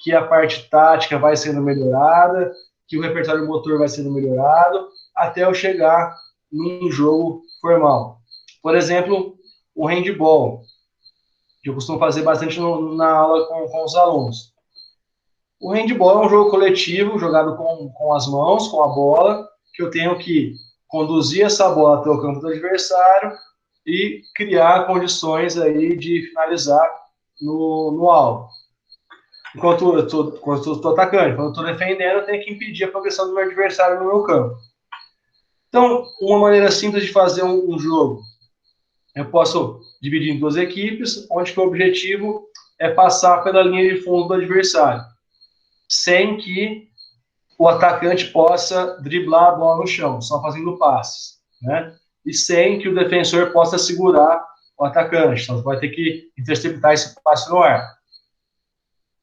que a parte tática vai sendo melhorada, que o repertório motor vai sendo melhorado, até eu chegar num jogo formal. Por exemplo, o handball, que eu costumo fazer bastante na aula com os alunos. O handball é um jogo coletivo, jogado com as mãos, com a bola, que eu tenho que conduzir essa bola até o campo do adversário e criar condições aí de finalizar no alvo. Enquanto eu estou atacando, quando eu estou defendendo, eu tenho que impedir a progressão do meu adversário no meu campo. Então, uma maneira simples de fazer um jogo, eu posso dividir em duas equipes, onde que o objetivo é passar pela linha de fundo do adversário, sem que o atacante possa driblar a bola no chão, só fazendo passes, né? E sem que o defensor possa segurar o atacante, então você vai ter que interceptar esse passe no ar.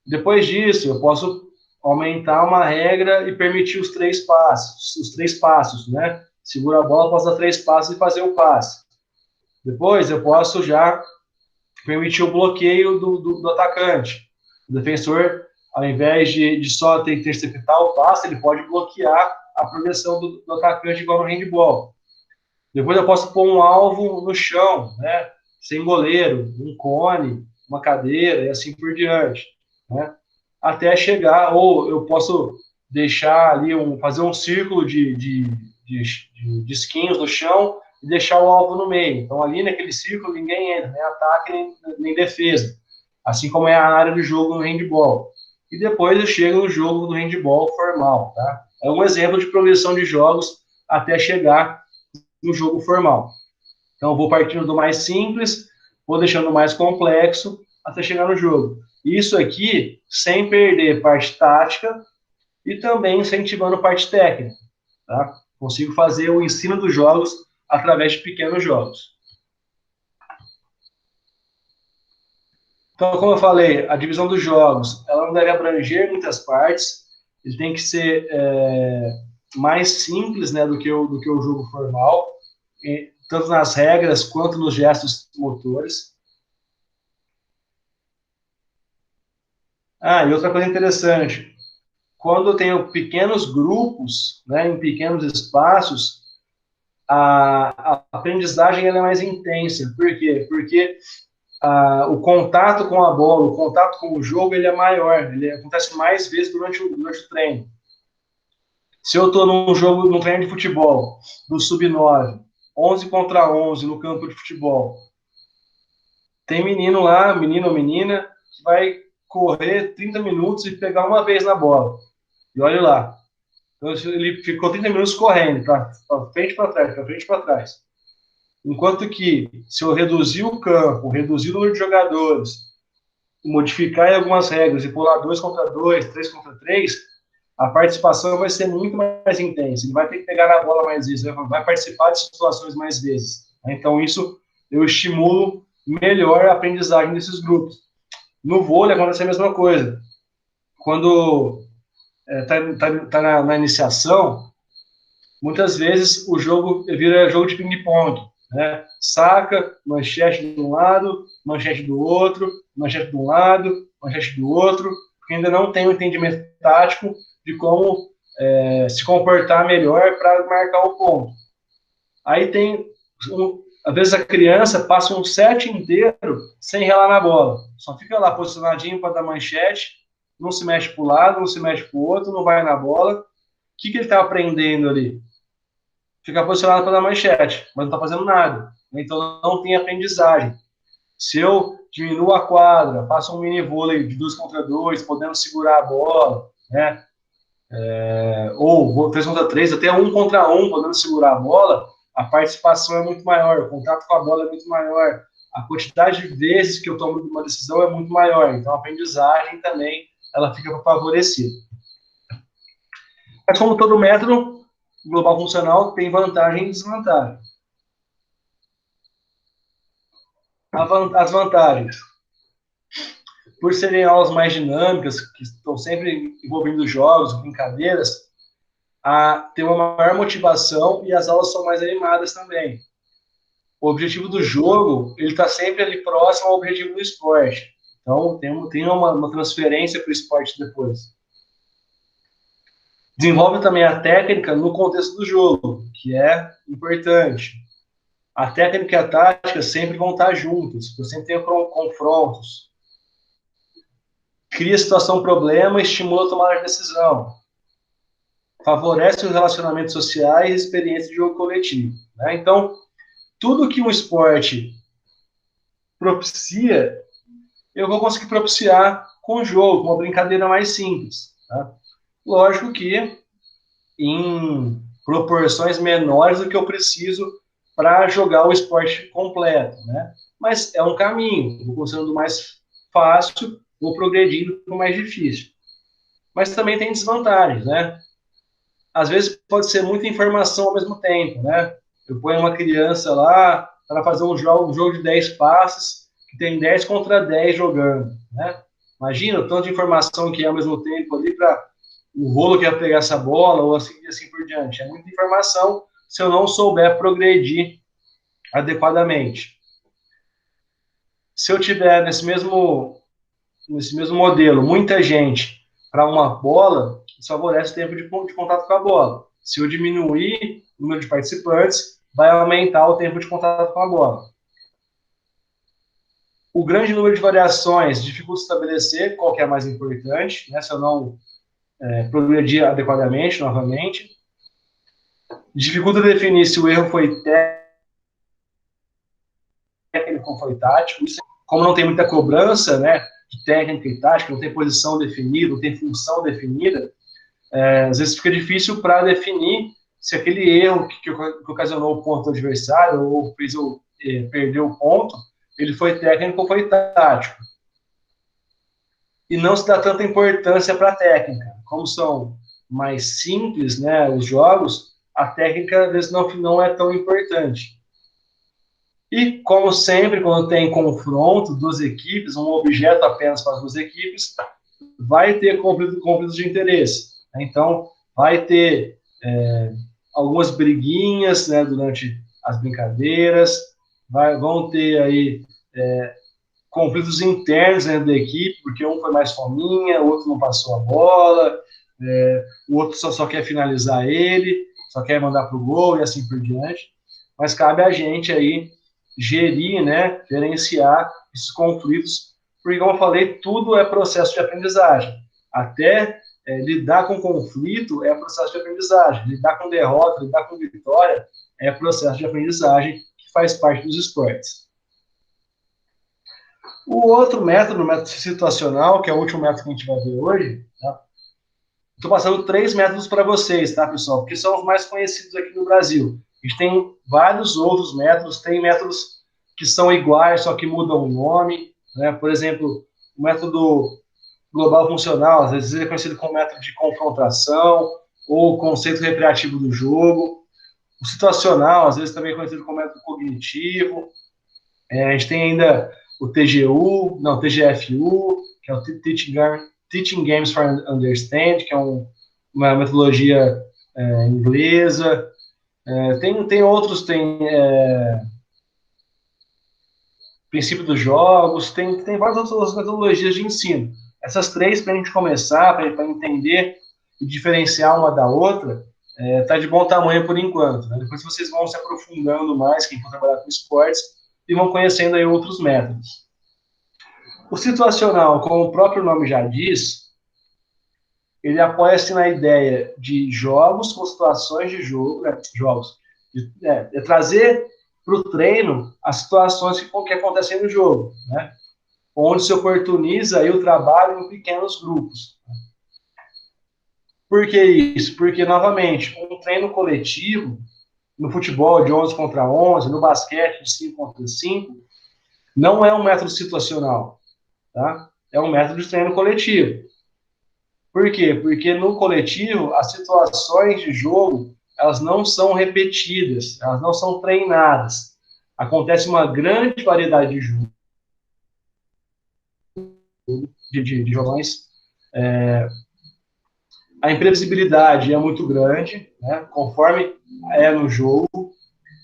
Depois disso, eu posso aumentar uma regra e permitir os três passos, né? Segura a bola, posso dar 3 passos e fazer o passe. Depois, eu posso já permitir o bloqueio do atacante. O defensor, ao invés de só ter que interceptar o passe, ele pode bloquear a progressão do atacante igual no handball. Depois eu posso pôr um alvo no chão, né? Sem goleiro, um cone, uma cadeira e assim por diante, né? Até chegar, ou eu posso deixar ali, fazer um círculo de disquinhos no chão e deixar o alvo no meio. Então, ali naquele círculo, ninguém entra, nem ataque, nem defesa. Assim como é a área do jogo no handball. E depois eu chego no jogo do handball formal, tá? É um exemplo de progressão de jogos até chegar no jogo formal. Então, eu vou partindo do mais simples, vou deixando o mais complexo, até chegar no jogo. Isso aqui, sem perder parte tática e também incentivando parte técnica, tá? Consigo fazer o ensino dos jogos através de pequenos jogos. Então, como eu falei, a divisão dos jogos, ela não deve abranger muitas partes, ele tem que ser mais simples, né, do que o jogo formal, tanto nas regras quanto nos gestos motores. E outra coisa interessante, quando eu tenho pequenos grupos, né, em pequenos espaços, a aprendizagem ela é mais intensa. Por quê? Porque o contato com a bola, o contato com o jogo, ele é maior, ele acontece mais vezes durante o treino. Se eu estou num treino de futebol, do sub-9, 11 contra 11 no campo de futebol, tem menino lá, menino ou menina, que vai correr 30 minutos e pegar uma vez na bola. E olha lá. Então, ele ficou 30 minutos correndo, para frente para trás, para frente para trás. Enquanto que, se eu reduzir o campo, reduzir o número de jogadores, modificar algumas regras e pular 2 contra 2, 3 contra 3, a participação vai ser muito mais intensa. Ele vai ter que pegar na bola mais vezes, vai participar de situações mais vezes. Então, isso eu estimulo melhor a aprendizagem desses grupos. No vôlei acontece a mesma coisa. Quando está na iniciação, muitas vezes o jogo vira jogo de ping-pong, né? Saca, manchete de um lado, manchete do outro, manchete de um lado, manchete do outro, porque ainda não tem um entendimento tático de como se comportar melhor para marcar o ponto. Aí tem Às vezes a criança passa um set inteiro sem relar na bola. Só fica lá posicionadinho para dar manchete, não se mexe para o lado, não se mexe para o outro, não vai na bola. O que ele está aprendendo ali? Ficar posicionado para dar manchete, mas não está fazendo nada. Então não tem aprendizagem. Se eu diminuo a quadra, faço um mini vôlei de 2 contra 2, podendo segurar a bola, né? Ou 3 contra 3, até 1 contra 1, podendo segurar a bola, a participação é muito maior, o contato com a bola é muito maior, a quantidade de vezes que eu tomo uma decisão é muito maior, então a aprendizagem também ela fica favorecida. Mas como todo método global funcional tem vantagem e desvantagem. As vantagens. Por serem aulas mais dinâmicas, que estão sempre envolvendo jogos, brincadeiras, tem uma maior motivação e as aulas são mais animadas também. O objetivo do jogo, ele está sempre ali próximo ao objetivo do esporte. Então, tem uma transferência para o esporte depois. Desenvolve também a técnica no contexto do jogo, que é importante. A técnica e a tática sempre vão estar juntas, eu sempre tenho confrontos. Cria situação-problema e estimula a tomada de decisão. Favorece os relacionamentos sociais e experiência de jogo coletivo. Né? Então, tudo que um esporte propicia, eu vou conseguir propiciar com o jogo, com uma brincadeira mais simples. Tá? Lógico que em proporções menores do que eu preciso para jogar o esporte completo. Né? Mas é um caminho, vou começando do mais fácil, vou progredindo para o mais difícil. Mas também tem desvantagens, né? Às vezes pode ser muita informação ao mesmo tempo, né? Eu ponho uma criança lá para fazer um jogo de 10 passes, que tem 10 contra 10 jogando, né? Imagina o tanto de informação que é ao mesmo tempo ali para o rolo que vai pegar essa bola, ou assim por diante. É muita informação se eu não souber progredir adequadamente. Se eu tiver nesse mesmo modelo, muita gente para uma bola, isso favorece o tempo de contato com a bola. Se eu diminuir o número de participantes, vai aumentar o tempo de contato com a bola. O grande número de variações dificulta estabelecer qual que é a mais importante, né, se eu não progredir adequadamente, novamente. Dificulta definir se o erro foi técnico ou foi tático. Isso, como não tem muita cobrança, né, de técnica e tática, não tem posição definida, não tem função definida, às vezes fica difícil para definir se aquele erro que ocasionou o ponto do adversário ou fez perder o ponto, ele foi técnico ou foi tático. E não se dá tanta importância para a técnica. Como são mais simples, né, os jogos, a técnica às vezes não é tão importante. E, como sempre, quando tem confronto, duas equipes, um objeto apenas para as duas equipes, vai ter conflitos de interesse. Então, vai ter algumas briguinhas, né, durante as brincadeiras, vão ter aí conflitos internos dentro da equipe, porque um foi mais fominha, o outro não passou a bola, o outro só quer finalizar ele, só quer mandar para o gol e assim por diante. Mas cabe a gente aí gerir, né, gerenciar esses conflitos, porque, como eu falei, tudo é processo de aprendizagem. Até lidar com conflito é processo de aprendizagem. Lidar com derrota, lidar com vitória é processo de aprendizagem que faz parte dos esportes. O outro método, o método situacional, que é o último método que a gente vai ver hoje, tá? Estou passando 3 métodos para vocês, tá, pessoal? Porque são os mais conhecidos aqui no Brasil. A gente tem vários outros métodos, tem métodos que são iguais, só que mudam o nome, né? Por exemplo, o método global funcional, às vezes é conhecido como método de confrontação, ou conceito recreativo do jogo. O situacional, às vezes também é conhecido como método cognitivo. A gente tem ainda o TGFU, que é o Teaching Games for Understand, que é uma metodologia inglesa. Tem outros, tem princípio dos jogos, tem várias outras metodologias de ensino. Essas 3, para a gente começar, para entender e diferenciar uma da outra, tá de bom tamanho por enquanto, né? Depois vocês vão se aprofundando mais, quem for trabalhar com esportes, e vão conhecendo aí outros métodos. O situacional, como o próprio nome já diz, ele apoia-se na ideia de jogos com situações de jogo, trazer para o treino as situações que acontecem no jogo, né? Onde se oportuniza aí o trabalho em pequenos grupos. Por que isso? Porque, novamente, um treino coletivo, no futebol de 11 contra 11, no basquete de 5 contra 5, não é um método situacional, tá? É um método de treino coletivo. Por quê? Porque no coletivo, as situações de jogo, elas não são repetidas, elas não são treinadas. Acontece uma grande variedade de jogos, de jogões. A imprevisibilidade é muito grande, né, conforme é no jogo,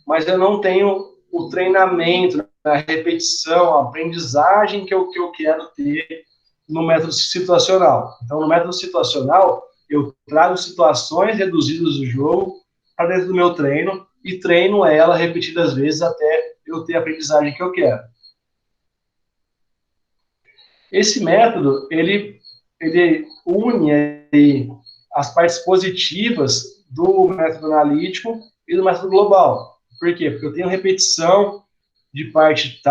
mas eu não tenho o treinamento, a repetição, a aprendizagem que eu quero ter no método situacional. Então, no método situacional, eu trago situações reduzidas do jogo para dentro do meu treino e treino ela repetidas vezes até eu ter a aprendizagem que eu quero. Esse método, ele une aí as partes positivas do método analítico e do método global. Por quê? Porque eu tenho repetição de parte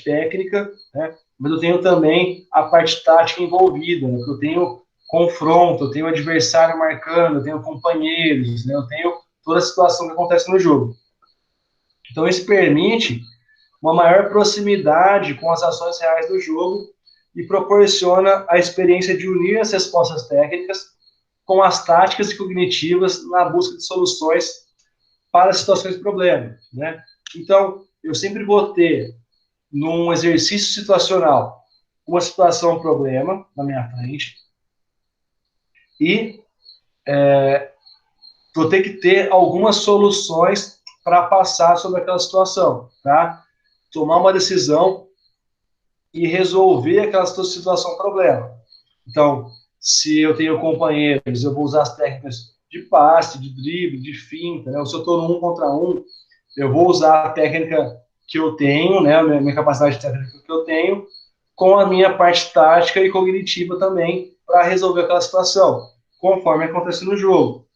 técnica, né? Mas eu tenho também a parte tática envolvida, né? Eu tenho confronto, eu tenho adversário marcando, eu tenho companheiros, né? Eu tenho toda a situação que acontece no jogo. Então, isso permite uma maior proximidade com as ações reais do jogo e proporciona a experiência de unir as respostas técnicas com as táticas e cognitivas na busca de soluções para situações de problema, né? Então, eu sempre vou ter, num exercício situacional, uma situação problema na minha frente e vou ter que ter algumas soluções para passar sobre aquela situação, tá? Tomar uma decisão e resolver aquela situação problema. Então, se eu tenho companheiros, eu vou usar as técnicas de passe, de drible, de finta, né? Se eu estou no 1 contra 1, eu vou usar a técnica que eu tenho, né? A minha capacidade técnica que eu tenho, com a minha parte tática e cognitiva também, para resolver aquela situação, conforme acontece no jogo.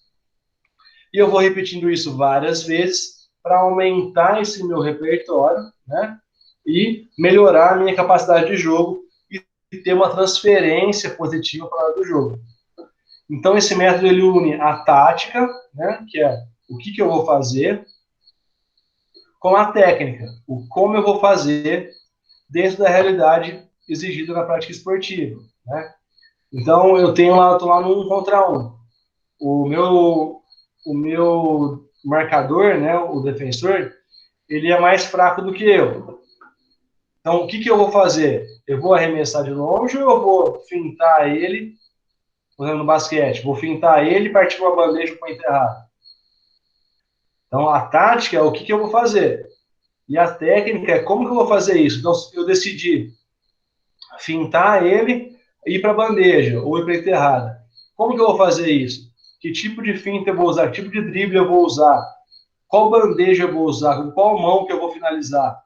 E eu vou repetindo isso várias vezes para aumentar esse meu repertório, né? E melhorar a minha capacidade de jogo e ter uma transferência positiva para a hora do jogo. Então, esse método ele une a tática, né, que é o que eu vou fazer, com a técnica, o como eu vou fazer dentro da realidade exigida na prática esportiva, né? Então, eu estou lá no 1 contra 1. O meu marcador, né, o defensor, ele é mais fraco do que eu. Então, o que eu vou fazer? Eu vou arremessar de longe ou eu vou fintar ele, por exemplo, no basquete? Vou fintar ele e partir uma bandeja para enterrar. Então, a tática é o que eu vou fazer. E a técnica é como que eu vou fazer isso. Então, eu decidi fintar ele e ir para a bandeja ou ir para a enterrada. Como que eu vou fazer isso? Que tipo de finta eu vou usar? Que tipo de drible eu vou usar? Qual bandeja eu vou usar? Com qual mão que eu vou finalizar?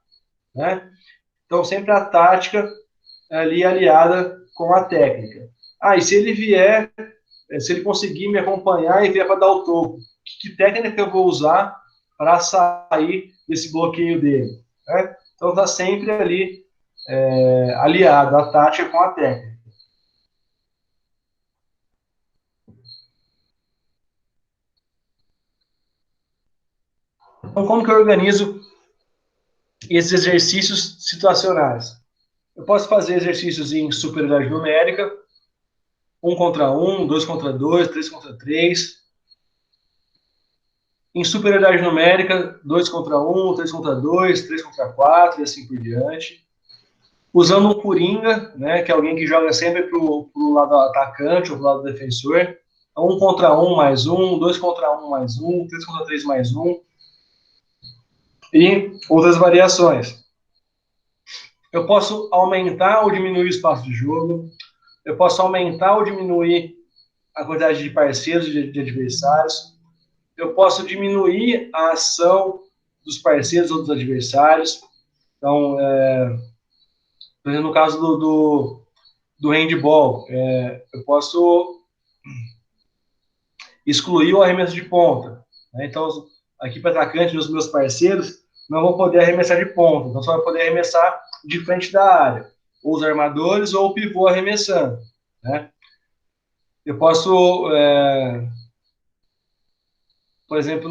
Né? Então, sempre a tática ali aliada com a técnica. E se ele vier, se ele conseguir me acompanhar e vier para dar o toco, que técnica eu vou usar para sair desse bloqueio dele? Né? Então, está sempre ali aliado a tática com a técnica. Então, como que eu organizo esses exercícios situacionais? Eu posso fazer exercícios em superioridade numérica, 1 contra 1, 2 contra 2, 3 contra 3. Em superioridade numérica, 2 contra 1, 3 contra 2, 3 contra 4 e assim por diante. Usando um coringa, né, que é alguém que joga sempre para o lado atacante ou para o lado defensor. 1 contra 1 mais 1, 2 contra 1 mais 1, 3 contra 3 mais 1. E outras variações. Eu posso aumentar ou diminuir o espaço de jogo. Eu posso aumentar ou diminuir a quantidade de parceiros, de adversários. eu posso diminuir a ação dos parceiros ou dos adversários. Então, por exemplo, no caso do handball, eu posso excluir o arremesso de ponta, né? Então, aqui para atacante, os meus parceiros não vão poder arremessar de ponta, então só vai poder arremessar de frente da área, ou os armadores ou o pivô arremessando, né? Eu posso, por exemplo,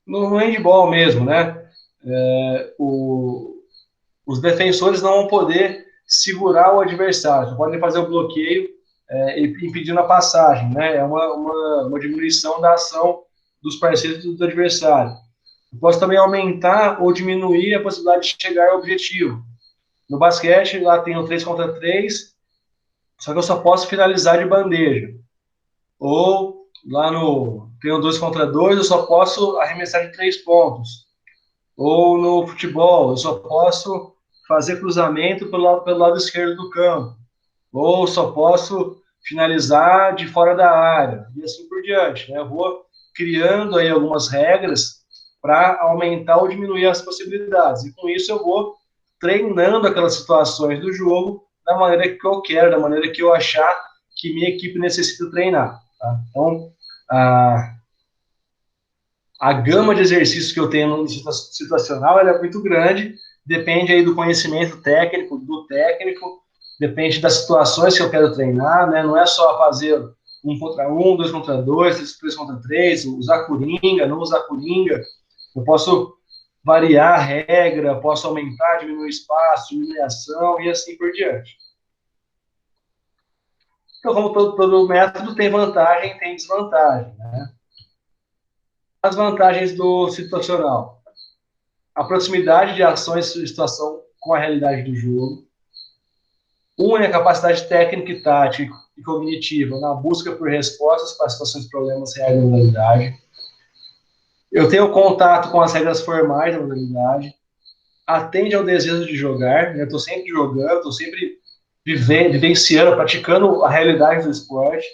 no handball mesmo, né? Os defensores não vão poder segurar o adversário, podem fazer o bloqueio impedindo a passagem, né? É uma diminuição da ação dos parceiros do adversário. Eu posso também aumentar ou diminuir a possibilidade de chegar ao objetivo. No basquete, lá tem o 3 contra 3, só que eu só posso finalizar de bandeja. Ou lá tem o 2 contra 2, eu só posso arremessar de 3 pontos. Ou no futebol, eu só posso fazer cruzamento pelo lado esquerdo do campo. Ou só posso finalizar de fora da área, e assim por diante, né? Eu vou criando aí algumas regras para aumentar ou diminuir as possibilidades, e com isso eu vou treinando aquelas situações do jogo da maneira que eu quero, da maneira que eu achar que minha equipe necessita treinar, tá? Então, a gama de exercícios que eu tenho no situacional é muito grande, depende aí do conhecimento técnico, depende das situações que eu quero treinar, né? Não é só fazer 1 contra 1, 2 contra 2, 3 contra 3, usar coringa, não usar coringa. Eu posso variar a regra, posso aumentar, diminuir o espaço, diminuir a ação e assim por diante. Então, como todo método, tem vantagem, tem desvantagem, né? As vantagens do situacional: a proximidade de ações e situação com a realidade do jogo, une a capacidade técnica e tática e cognitiva na busca por respostas para situações de problemas reais da modalidade. Eu tenho contato com as regras formais da modalidade, atende ao desejo de jogar, né? Eu estou sempre jogando, estou sempre vivenciando, praticando a realidade do esporte,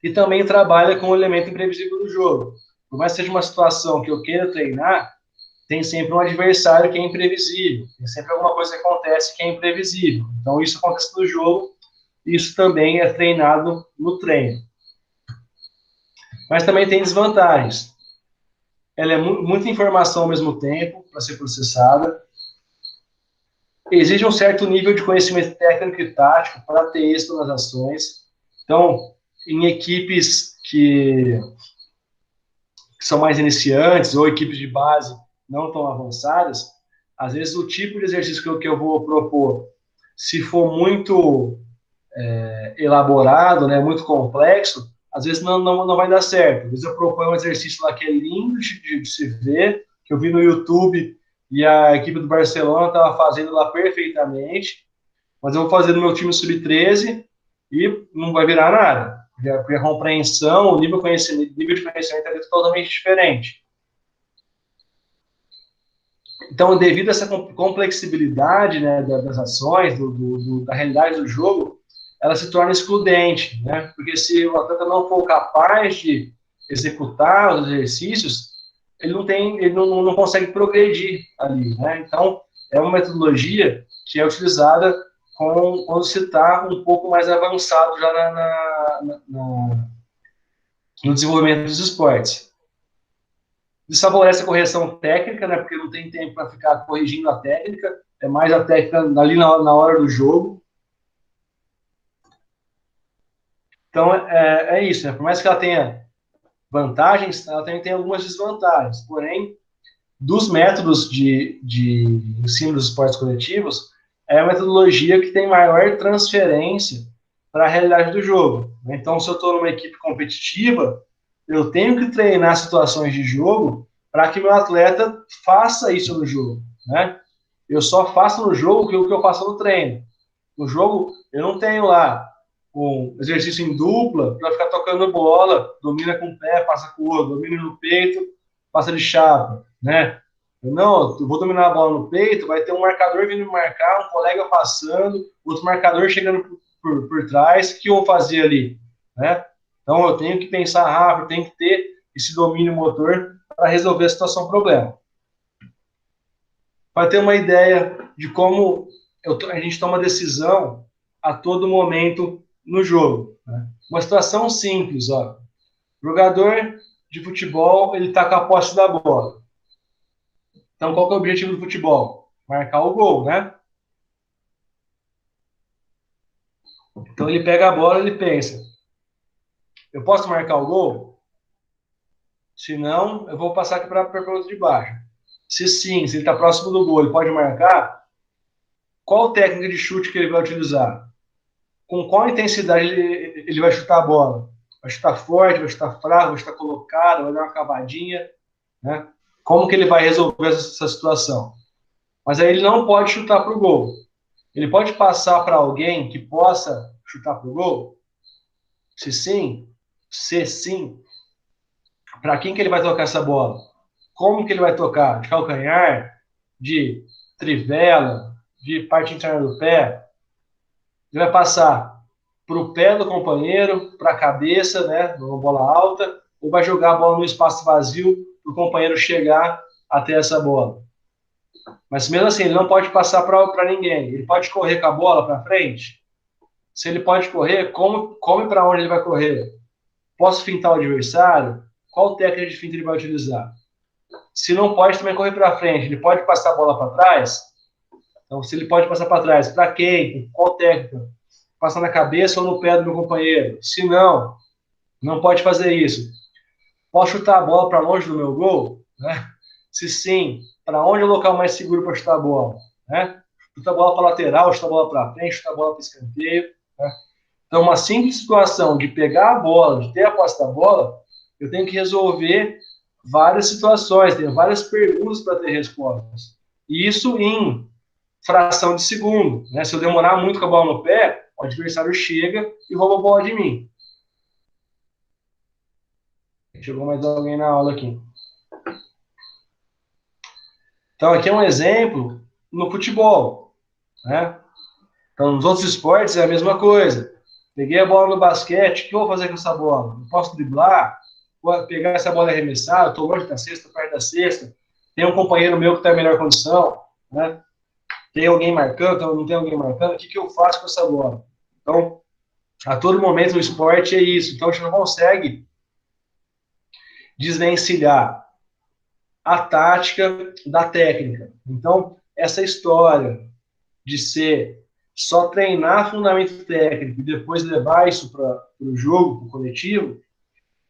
e também trabalha com o elemento imprevisível do jogo. Por mais que seja uma situação que eu queira treinar, tem sempre um adversário que é imprevisível, tem sempre alguma coisa que acontece que é imprevisível. Então, isso acontece no jogo, isso também é treinado no treino. Mas também tem desvantagens. Ela é muita informação ao mesmo tempo para ser processada. Exige um certo nível de conhecimento técnico e tático para ter êxito nas ações. Então, em equipes que são mais iniciantes ou equipes de base não tão avançadas, às vezes o tipo de exercício que eu vou propor, se for muito elaborado, né, muito complexo, às vezes não vai dar certo. Às vezes eu proponho um exercício lá que é lindo de se ver, que eu vi no YouTube e a equipe do Barcelona estava fazendo lá perfeitamente, mas eu vou fazer no meu time sub-13 e não vai virar nada. Porque a compreensão, o nível de conhecimento é totalmente diferente. Então, devido a essa complexibilidade, né, das ações, da realidade do jogo, ela se torna excludente, né? Porque se o atleta não for capaz de executar os exercícios, ele não consegue progredir ali, né? Então, é uma metodologia que é utilizada quando se está um pouco mais avançado já no desenvolvimento dos esportes. Desfavorece a correção técnica, né, porque não tem tempo para ficar corrigindo a técnica, é mais a técnica ali na hora do jogo. Então, é isso, né? Por mais que ela tenha vantagens, ela também tem algumas desvantagens. Porém, dos métodos de ensino dos esportes coletivos, é a metodologia que tem maior transferência para a realidade do jogo. Então, se eu estou numa equipe competitiva, eu tenho que treinar situações de jogo para que meu atleta faça isso no jogo, né? Eu só faço no jogo o que eu faço no treino. No jogo, eu não tenho lá um exercício em dupla para ficar tocando bola, domina com o pé, passa com o outro, domina no peito, passa de chapa, né? Eu vou dominar a bola no peito, vai ter um marcador vindo me marcar, um colega passando, outro marcador chegando por trás, o que eu vou fazer ali, né? Então, eu tenho que pensar rápido, tenho que ter esse domínio motor para resolver a situação problema. Para ter uma ideia de como a gente toma decisão a todo momento no jogo. Né? Uma situação simples, ó. O jogador de futebol, ele está com a posse da bola. Então, qual que é o objetivo do futebol? Marcar o gol, né? Então, ele pega a bola e ele pensa, eu posso marcar o gol? Se não, eu vou passar aqui para o outro de baixo. Se sim, se ele está próximo do gol, ele pode marcar, qual técnica de chute que ele vai utilizar? Com qual intensidade ele vai chutar a bola? Vai chutar forte, vai chutar fraco, vai chutar colocado, vai dar uma cavadinha, né? Como que ele vai resolver essa situação? Mas aí ele não pode chutar para o gol. Ele pode passar para alguém que possa chutar para o gol? Se sim, para quem que ele vai tocar essa bola? Como que ele vai tocar? De calcanhar? De trivela? De parte interna do pé? Ele vai passar para o pé do companheiro, para a cabeça, né, numa bola alta, ou vai jogar a bola no espaço vazio para o companheiro chegar até essa bola. Mas mesmo assim, ele não pode passar para ninguém. Ele pode correr com a bola para frente? Se ele pode correr, como e para onde ele vai correr? Posso fintar o adversário? Qual técnica de finta ele vai utilizar? Se não pode também correr para frente, ele pode passar a bola para trás? Então, se ele pode passar para trás, para quem? Qual técnica? Passar na cabeça ou no pé do meu companheiro? Se não, não pode fazer isso. Posso chutar a bola para longe do meu gol? Né? Se sim, para onde é o local mais seguro para chutar a bola? Né? Chutar a bola para lateral, chutar a bola para frente, chutar a bola para escanteio. Né? Então, uma simples situação de pegar a bola, de ter a posse da bola, eu tenho que resolver várias situações, tenho várias perguntas para ter respostas. E isso em fração de segundo. Né? Se eu demorar muito com a bola no pé, o adversário chega e rouba a bola de mim. Chegou mais alguém na aula aqui. Então, aqui é um exemplo no futebol. Né? Então, nos outros esportes é a mesma coisa. Peguei a bola no basquete, o que eu vou fazer com essa bola? Eu posso driblar? Vou pegar essa bola e arremessar? Eu estou longe da cesta, perto da cesta. Tem um companheiro meu que está em melhor condição. Né? Tem alguém marcando, então não tem alguém marcando. O que eu faço com essa bola? Então, a todo momento no esporte é isso. Então, a gente não consegue desvencilhar a tática da técnica. Então, essa história de ser só treinar fundamento técnico e depois levar isso para o jogo, para o coletivo,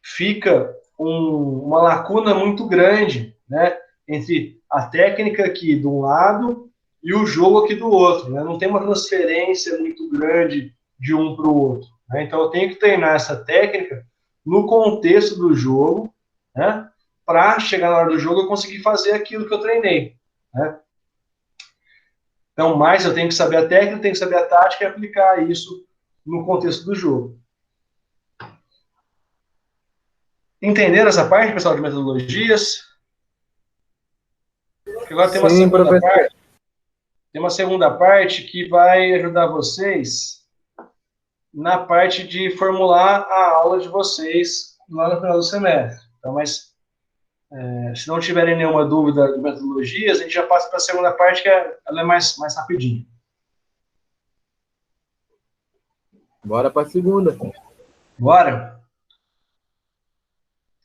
fica uma lacuna muito grande, né, entre a técnica aqui de um lado e o jogo aqui do outro. Né? Não tem uma transferência muito grande de um para o outro. Né? Então, eu tenho que treinar essa técnica no contexto do jogo, né, para chegar na hora do jogo eu conseguir fazer aquilo que eu treinei. Né? Então, mais eu tenho que saber a técnica, tenho que saber a tática e aplicar isso no contexto do jogo. Entenderam essa parte, pessoal, de metodologias? Porque agora tem uma segunda parte. Tem uma segunda parte que vai ajudar vocês na parte de formular a aula de vocês lá no final do semestre. Então, mas se não tiverem nenhuma dúvida de metodologias, a gente já passa para a segunda parte, que ela é mais rapidinho. Bora para a segunda. Bora?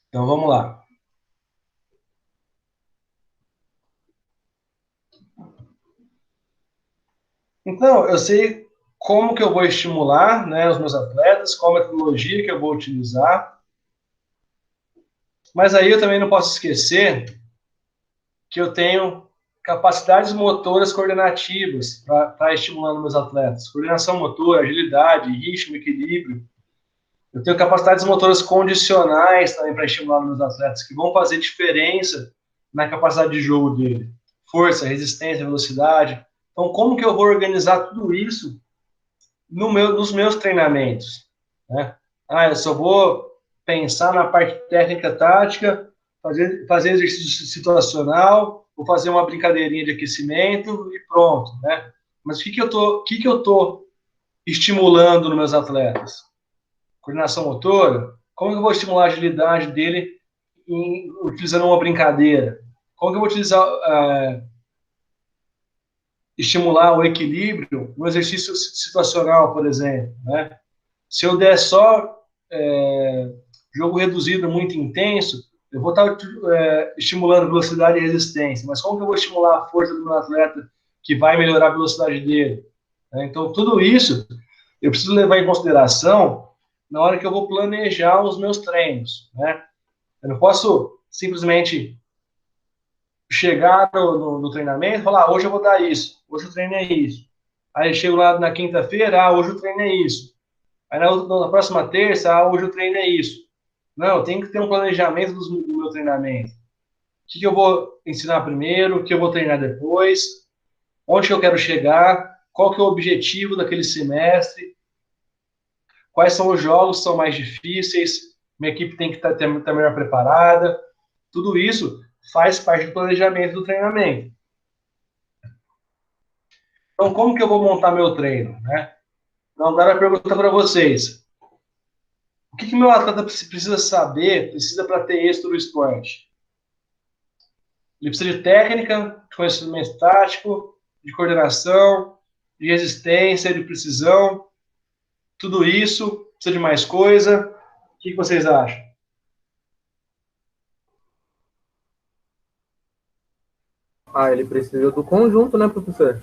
Então, vamos lá. Então, eu sei como que eu vou estimular, né, os meus atletas, qual metodologia que eu vou utilizar. Mas aí eu também não posso esquecer que eu tenho capacidades motoras coordenativas para estimular meus atletas. Coordenação motora, agilidade, ritmo, equilíbrio. Eu tenho capacidades motoras condicionais também para estimular meus atletas, que vão fazer diferença na capacidade de jogo dele. Força, resistência, velocidade. Então, como que eu vou organizar tudo isso nos meus treinamentos? Né? Eu só vou pensar na parte técnica, tática, fazer exercício situacional, vou fazer uma brincadeirinha de aquecimento e pronto, né? Mas o que eu tô estimulando nos meus atletas? Coordenação motora, Como que eu vou estimular a agilidade dele utilizando uma brincadeira? Como que eu vou estimular o equilíbrio no exercício situacional, por exemplo, né? Se eu der só jogo reduzido muito intenso, eu vou estar estimulando velocidade e resistência, mas como que eu vou estimular a força do meu atleta que vai melhorar a velocidade dele? Então, tudo isso eu preciso levar em consideração na hora que eu vou planejar os meus treinos, né? Eu não posso simplesmente chegar no treinamento e falar, hoje eu vou dar isso, hoje o treino é isso. Aí eu chego lá na quinta-feira, hoje o treino é isso. Aí na próxima terça, hoje o treino é isso. Não, eu tenho que ter um planejamento do meu treinamento. O que eu vou ensinar primeiro, o que eu vou treinar depois, onde eu quero chegar, qual que é o objetivo daquele semestre, quais são os jogos que são mais difíceis, minha equipe tem que estar melhor preparada. Tudo isso faz parte do planejamento do treinamento. Então, como que eu vou montar meu treino, né? Então, agora a pergunta para vocês. O que meu atleta precisa saber, precisa para ter êxito no esporte? Ele precisa de técnica, de conhecimento tático, de coordenação, de resistência, de precisão. Tudo isso, precisa de mais coisa. O que vocês acham? Ele precisa do conjunto, né, professor?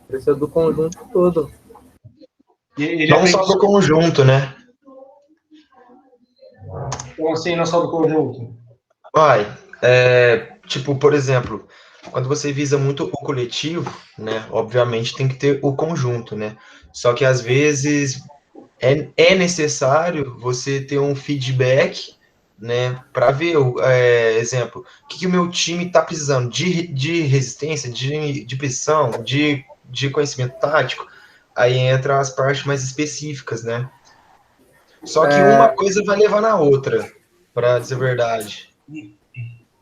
Precisa do conjunto todo. Não só do conjunto, né? Como assim, não só do conjunto? Tipo, por exemplo, quando você visa muito o coletivo, né? Obviamente tem que ter o conjunto, né? Só que às vezes é necessário você ter um feedback, né? Para ver, exemplo, o que o meu time está precisando de resistência, de pressão, de conhecimento tático. Aí entra as partes mais específicas, né? Só que uma coisa vai levar na outra, para dizer a verdade.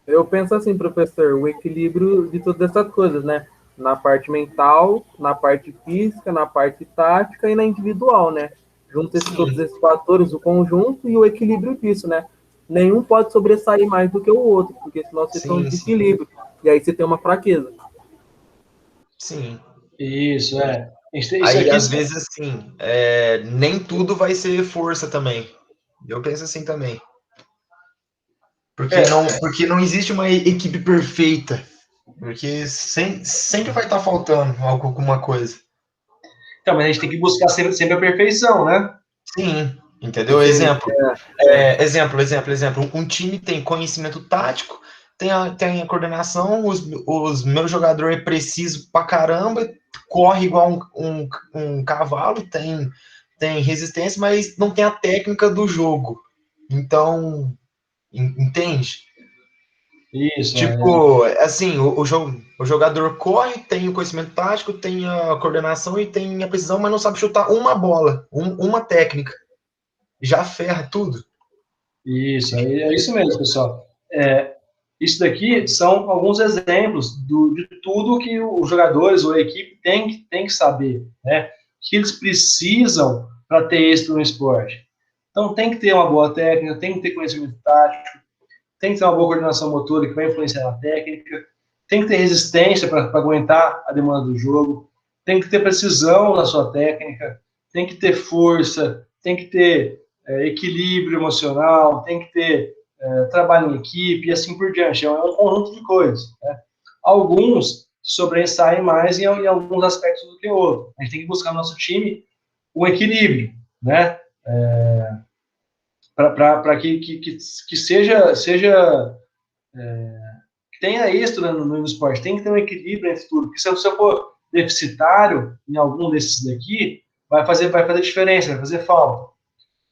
Eu penso assim, professor, o equilíbrio de todas essas coisas, né? Na parte mental, na parte física, na parte tática e na individual, né? Junta todos esses fatores, o conjunto e o equilíbrio disso, né? Nenhum pode sobressair mais do que o outro, porque senão vocês estão em desequilíbrio. E aí você tem uma fraqueza. Sim. Isso, é. Aí, às vezes, assim, nem tudo vai ser força também. Eu penso assim também. Porque não existe uma equipe perfeita. Porque sempre vai estar faltando alguma coisa. Então, mas a gente tem que buscar sempre a perfeição, né? Sim, entendeu? Exemplo. Exemplo. Um time tem conhecimento tático, tem a coordenação, os meus jogadores é preciso pra caramba, corre igual um cavalo, tem resistência, mas não tem a técnica do jogo. Então, entende? Isso. Tipo, assim, o jogador corre, tem o conhecimento tático, tem a coordenação e tem a precisão, mas não sabe chutar uma bola, uma técnica. Já ferra tudo. Isso, é isso mesmo, pessoal. Isso daqui são alguns exemplos de tudo que os jogadores ou a equipe tem que saber, né? Que eles precisam para ter êxito no esporte. Então, tem que ter uma boa técnica, tem que ter conhecimento tático, tem que ter uma boa coordenação motora que vai influenciar na técnica, tem que ter resistência para aguentar a demanda do jogo, tem que ter precisão na sua técnica, tem que ter força, tem que ter equilíbrio emocional, tem que ter trabalho em equipe e assim por diante. É um conjunto de coisas. Né? Alguns sobressaem mais em alguns aspectos do que outros. A gente tem que buscar no nosso time um equilíbrio, né? Para que seja que tenha êxito no esporte, tem que ter um equilíbrio entre tudo. Porque se você for deficitário em algum desses daqui, vai fazer diferença, vai fazer falta.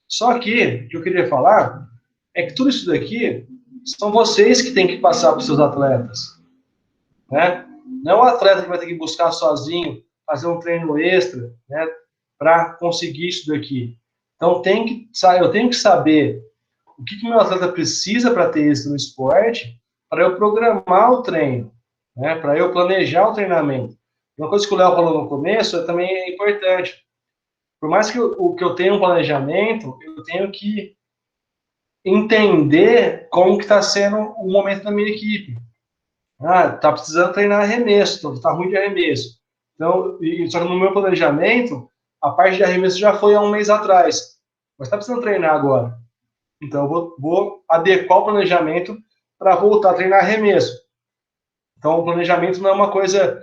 Só que o que eu queria falar é que tudo isso daqui são vocês que têm que passar para os seus atletas, né? Não é o atleta que vai ter que buscar sozinho, fazer um treino extra, né, para conseguir isso daqui. Então eu tenho que saber o que meu atleta precisa para ter êxito no esporte, para eu programar o treino, né, para eu planejar o treinamento. Uma coisa que o Léo falou no começo também é importante. Por mais que eu tenha um planejamento, eu tenho que entender como que está sendo o momento da minha equipe. Tá precisando treinar arremesso, tá ruim de arremesso. Então, só que no meu planejamento, a parte de arremesso já foi há um mês atrás, mas está precisando treinar agora. Então, eu vou adequar o planejamento para voltar a treinar arremesso. Então, o planejamento não é uma coisa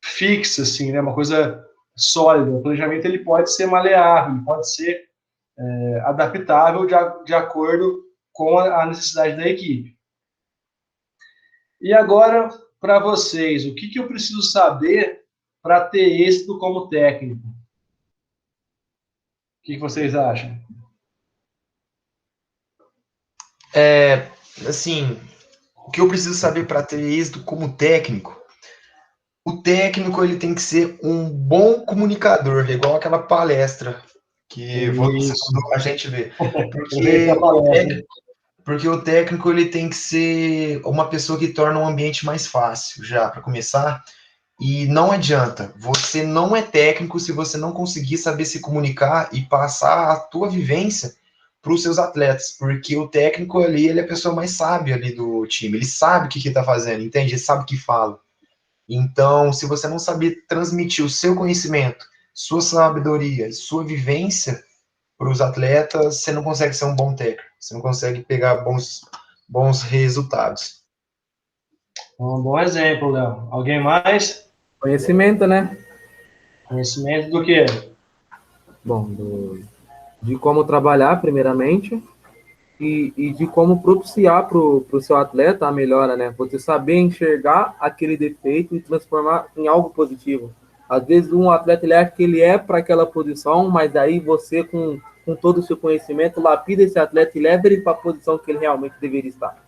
fixa, assim, né? Uma coisa sólida. O planejamento ele pode ser maleável, ele pode ser adaptável de acordo com a necessidade da equipe. E agora, para vocês, o que eu preciso saber para ter êxito como técnico? O que vocês acham? Assim, o que eu preciso saber para ter êxito como técnico? O técnico ele tem que ser um bom comunicador, igual aquela palestra que a gente vê. Porque o técnico ele tem que ser uma pessoa que torna o ambiente mais fácil, já para começar. E não adianta, você não é técnico se você não conseguir saber se comunicar e passar a tua vivência para os seus atletas, porque o técnico ali, ele é a pessoa mais sábia ali do time, ele sabe o que está fazendo, entende? Ele sabe o que fala. Então, se você não saber transmitir o seu conhecimento, sua sabedoria, sua vivência para os atletas, você não consegue ser um bom técnico, você não consegue pegar bons resultados. Um bom exemplo, Léo. Alguém mais? Conhecimento, né? Conhecimento do quê? Bom, de como trabalhar, primeiramente, e de como propiciar para o seu atleta a melhora, né? Você saber enxergar aquele defeito e transformar em algo positivo. Às vezes um atleta ele acha que ele é para aquela posição, mas daí você, com todo o seu conhecimento, lapida esse atleta e leva ele para a posição que ele realmente deveria estar.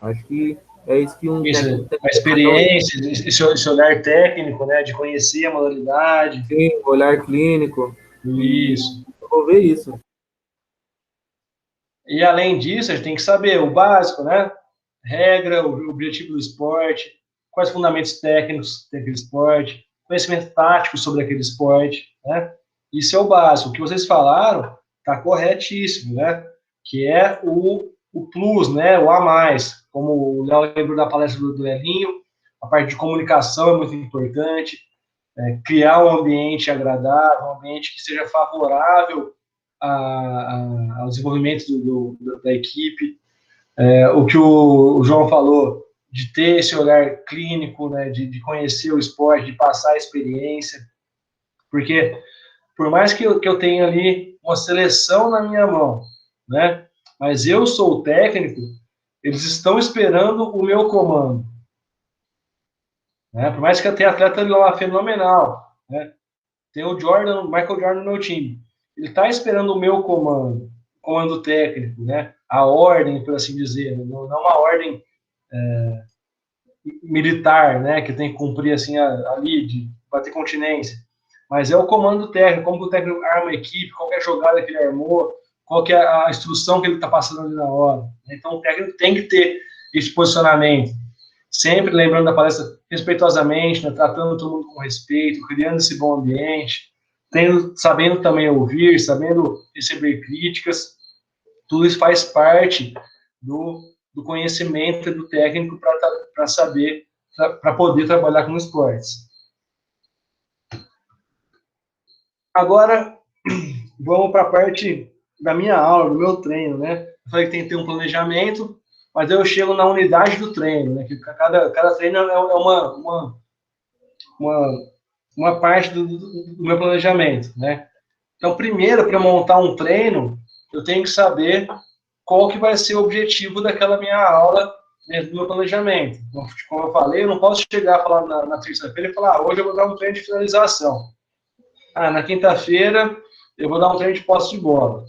Acho que é isso que a experiência, esse olhar técnico, né, de conhecer a modalidade. Sim, olhar clínico. Isso. Vou ver isso. E além disso, a gente tem que saber o básico, né? Regra, o objetivo do esporte, quais fundamentos técnicos tem aquele esporte, conhecimento tático sobre aquele esporte, né? Isso é o básico. O que vocês falaram está corretíssimo, né? Que é o plus, né? O a mais. Como o Léo lembrou da palestra do Elinho, a parte de comunicação é muito importante, criar um ambiente agradável, um ambiente que seja favorável ao desenvolvimento da equipe. O que o João falou, de ter esse olhar clínico, né, de conhecer o esporte, de passar a experiência, porque por mais que eu tenha ali uma seleção na minha mão, né, mas eu sou o técnico, eles estão esperando o meu comando. Né, por mais que eu tenha atleta lá fenomenal, né, tem o Michael Jordan no meu time, ele está esperando o meu comando técnico, né, a ordem, por assim dizer, não uma ordem militar, né, que tem que cumprir assim ali, de bater continência, mas é o comando técnico, como o técnico arma a equipe, qual é a jogada que ele armou, qual que é a instrução que ele está passando ali na hora. Então o técnico tem que ter esse posicionamento, sempre lembrando da palestra respeitosamente, né, tratando todo mundo com respeito, criando esse bom ambiente, sabendo também ouvir, sabendo receber críticas. Tudo isso faz parte do conhecimento do técnico para saber, para poder trabalhar com esportes. Agora, vamos para a parte da minha aula, do meu treino, né? Eu falei que tem que ter um planejamento, mas eu chego na unidade do treino, né? Que cada treino é uma parte do meu planejamento, né? Então, primeiro, para montar um treino, eu tenho que saber qual que vai ser o objetivo daquela minha aula dentro do meu planejamento. Como eu falei, eu não posso chegar a falar na terça-feira e falar, hoje eu vou dar um treino de finalização. Na quinta-feira eu vou dar um treino de posse de bola.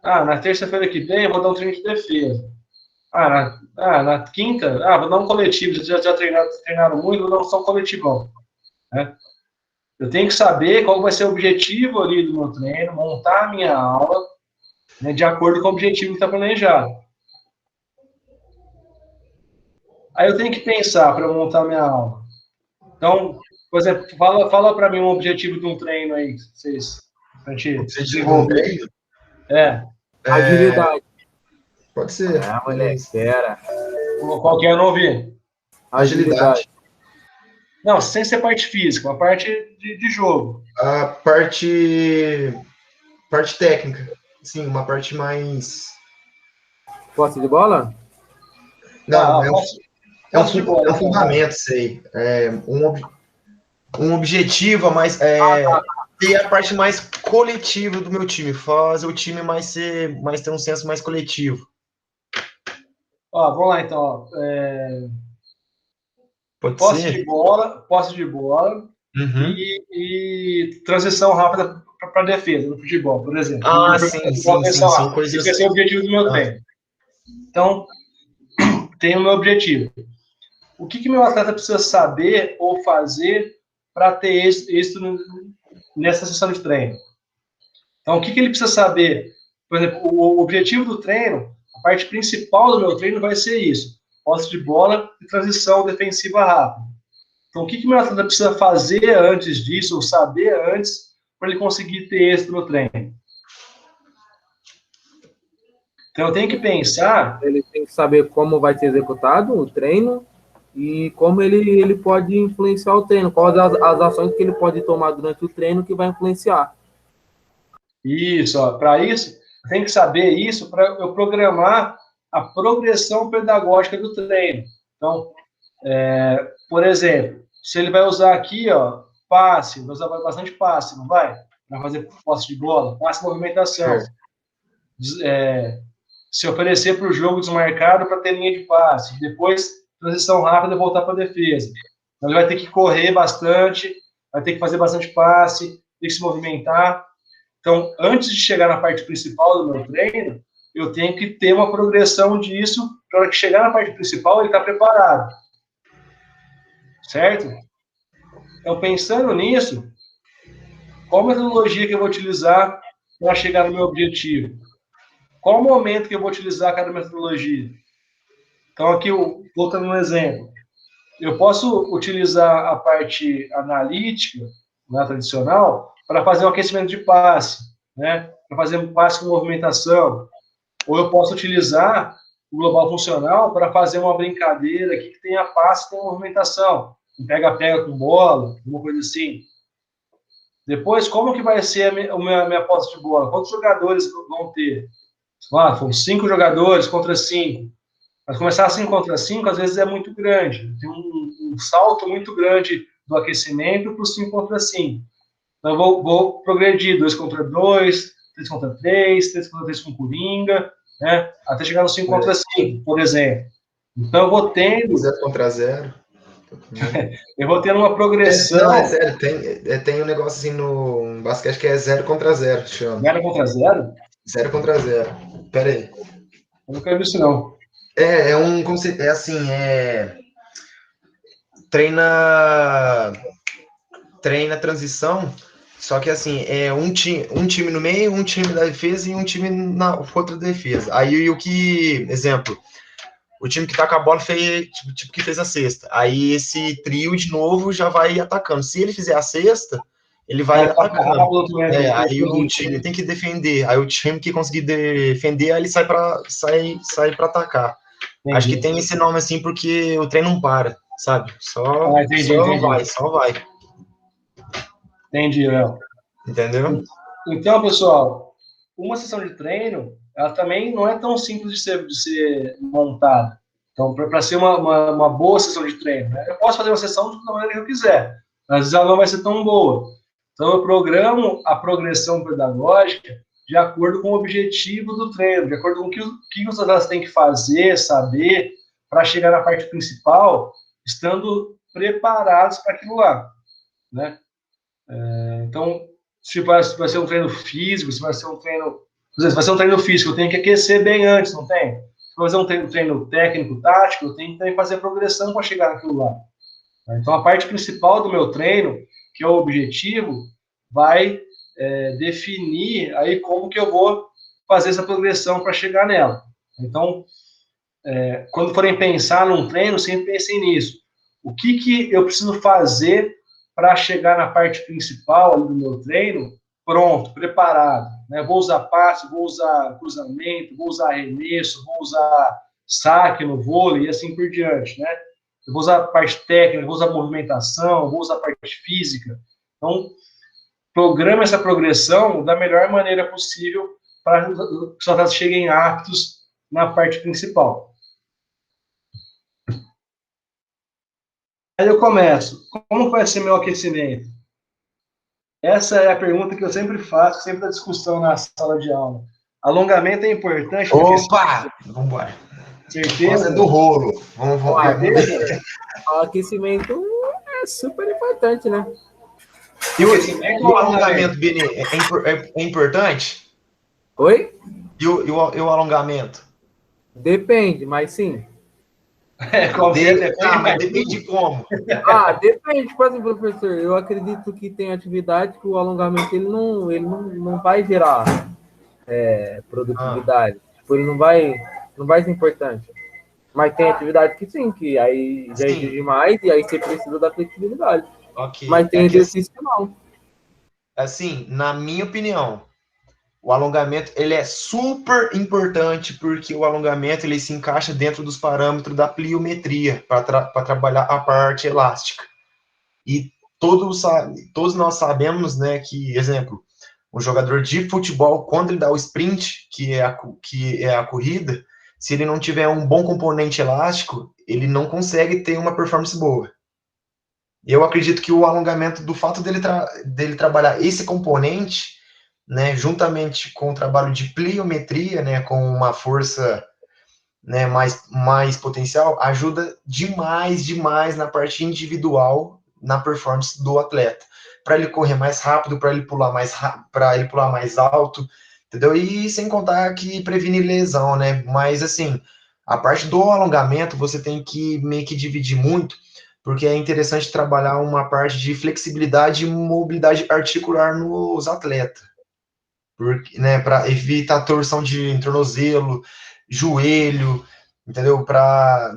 Na terça-feira que vem eu vou dar um treino de defesa. Na quinta, vou dar um coletivo. Vocês já treinaram muito, vou dar só um coletivão. Né? Eu tenho que saber qual vai ser o objetivo ali do meu treino, montar a minha aula, né, de acordo com o objetivo que está planejado. Aí eu tenho que pensar para montar a minha aula. Então, por exemplo, fala para mim um objetivo de um treino aí, vocês, para a gente desenvolver. É. Agilidade. Pode ser. Ah, moleque, era. Qual que é? Eu não ouvi. Agilidade. Não, sem ser parte física, uma parte de jogo. A parte técnica. Sim, uma parte mais. Posse de bola? Não, Posse de bola, é um então. fundamento, sei. É um objetivo, mas ter a parte mais coletiva do meu time, fazer o time mais ter um senso mais coletivo. Ó, vamos lá, então. Ó. Pode Posse ser? de bola Uhum. e transição rápida para defesa no futebol, por exemplo. Ah, sim, são coisas. Esse é o objetivo do meu treino. Então, tem o meu objetivo. O que meu atleta precisa saber ou fazer para ter êxito nessa sessão de treino? Então, o que ele precisa saber? Por exemplo, o objetivo do treino, a parte principal do meu treino vai ser isso: posse de bola e transição defensiva rápida. Então, o que meu atleta precisa fazer antes disso, ou saber antes, para ele conseguir ter êxito no treino? Então, eu tenho que pensar. Ele tem que saber como vai ser executado o treino e como ele pode influenciar o treino, quais as ações que ele pode tomar durante o treino que vai influenciar. Isso, para isso, tem que saber isso para eu programar a progressão pedagógica do treino. Então, por exemplo, se ele vai usar aqui, ó, passe, vai usar bastante passe, não vai? Vai fazer posse de bola, passe movimentação. Se oferecer para o jogo desmarcado para ter linha de passe. Depois, transição rápida e voltar para a defesa. Então, ele vai ter que correr bastante, vai ter que fazer bastante passe, ter que se movimentar. Então, antes de chegar na parte principal do meu treino, eu tenho que ter uma progressão disso para que chegar na parte principal ele está preparado. Certo? Então, pensando nisso, qual metodologia que eu vou utilizar para chegar no meu objetivo? Qual o momento que eu vou utilizar cada metodologia? Então, aqui, voltando no exemplo, eu posso utilizar a parte analítica, né, tradicional, para fazer um aquecimento de passe, né, para fazer um passe com movimentação. Ou eu posso utilizar o global funcional para fazer uma brincadeira aqui que tenha passe e tenha movimentação. Um pega-pega com bola, alguma coisa assim. Depois, como que vai ser a minha posse de bola? Quantos jogadores vão ter? São 5 jogadores contra 5. Mas começar 5 contra 5, às vezes, é muito grande. Tem um salto muito grande do aquecimento para o 5 contra 5. Então, eu vou progredir 2 contra 2, 3 contra 3, 3 contra 3 com Coringa, né? Até chegar no 5 contra 5, por exemplo. Então, eu vou tendo... 0 contra 0. Eu vou tendo uma progressão... Não, é sério, tem um negócio assim no basquete que é 0 contra 0, chama. 0 contra 0? 0 contra 0. Pera aí. Eu nunca vi isso, não. É um conceito, é assim, treina transição, só que assim, é um time no meio, um time da defesa e um time na outra defesa. Aí exemplo, o time que tá com a bola fez, tipo que fez a cesta. Aí esse trio de novo já vai atacando. Se ele fizer a cesta, ele vai atacando. Aí o time tem que defender. Aí o time que conseguir defender, aí ele sai para atacar. Entendi. Acho que tem esse nome assim porque o treino não para, sabe? Só vai. Entendi, Léo. Entendeu? Então, pessoal, uma sessão de treino, ela também não é tão simples de ser montada. Então, para ser uma boa sessão de treino, né? Eu posso fazer uma sessão da maneira que eu quiser, às vezes ela não vai ser tão boa. Então, eu programo a progressão pedagógica de acordo com o objetivo do treino, de acordo com o que os atletas têm que fazer, saber, para chegar na parte principal, estando preparados para aquilo lá, né? Então, se vai ser um treino físico, se vai ser um treino... Se vai ser um treino físico, eu tenho que aquecer bem antes, não tem? Se vai fazer um treino técnico, tático, eu tenho que também fazer a progressão para chegar naquilo lá. Então, a parte principal do meu treino, que é o objetivo, vai definir aí como que eu vou fazer essa progressão para chegar nela. Então, quando forem pensar num treino, sempre pensem nisso. O que eu preciso fazer para chegar na parte principal ali do meu treino, pronto, preparado, né? Vou usar passe, vou usar cruzamento, vou usar arremesso, vou usar saque no vôlei e assim por diante, né? Eu vou usar a parte técnica, vou usar movimentação, vou usar a parte física. Então, programa essa progressão da melhor maneira possível para que os atletas cheguem aptos na parte principal. Aí eu começo. Como vai ser meu aquecimento? Essa é a pergunta que eu sempre faço, sempre da discussão na sala de aula. Alongamento é importante? Opa! Vamos embora. Certeza? Do rolo. Vamos ver. O aquecimento é super importante, né? E o alongamento, Bini, é importante? Oi? E o alongamento? Depende, mas sim. Mas depende de como. Depende, por exemplo, professor, eu acredito que tem atividade que o alongamento ele não vai gerar produtividade. Tipo, ele não vai ser importante. Mas tem atividade que sim, que aí já exige mais e aí você precisa da flexibilidade. Okay. Mas tem exercício que não. Assim, na minha opinião, o alongamento ele é super importante porque o alongamento ele se encaixa dentro dos parâmetros da pliometria para trabalhar a parte elástica. E todos nós sabemos, né, que, exemplo, um jogador de futebol, quando ele dá o sprint, que é a corrida, se ele não tiver um bom componente elástico, ele não consegue ter uma performance boa. Eu acredito que o alongamento, do fato dele trabalhar esse componente, né, juntamente com o trabalho de pliometria, né, com uma força, né, mais potencial, ajuda demais na parte individual, na performance do atleta, para ele correr mais rápido, para ele pular mais alto, entendeu? E sem contar que previne lesão, né? Mas assim, a parte do alongamento você tem que meio que dividir muito, porque é interessante trabalhar uma parte de flexibilidade e mobilidade articular nos atletas. Porque, né, para evitar torção de tornozelo, joelho, entendeu? Para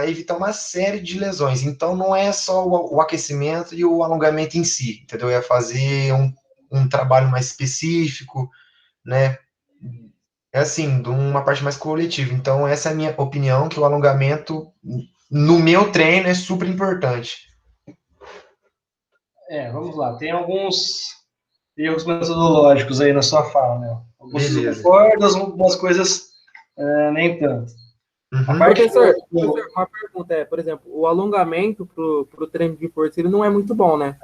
evitar uma série de lesões. Então, não é só o aquecimento e o alongamento em si, entendeu? É fazer um trabalho mais específico, né? É assim, de uma parte mais coletiva. Então, essa é a minha opinião, que o alongamento, no meu treino, é super importante. Vamos lá. Tem alguns erros metodológicos aí na sua fala, né? Algumas coisas concordo, algumas coisas nem tanto. Uhum. Professor, uma pergunta por exemplo, o alongamento pro treino de força, ele não é muito bom, né?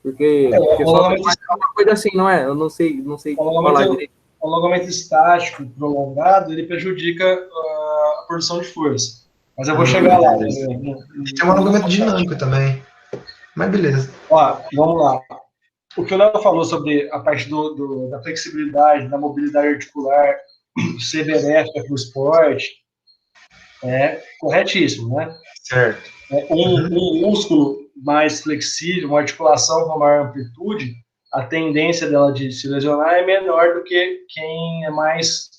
Porque só tem uma coisa assim, não é? Eu não sei falar direito. O alongamento estático prolongado, ele prejudica a produção de força. Mas eu vou chegar lá. Tem um alongamento dinâmico também. Mas beleza. Vamos lá. O que o Léo falou sobre a parte da flexibilidade, da mobilidade articular, ser benéfica para o esporte, é corretíssimo, né? Certo. Um músculo mais flexível, uma articulação com maior amplitude, a tendência dela de se lesionar é menor do que quem é mais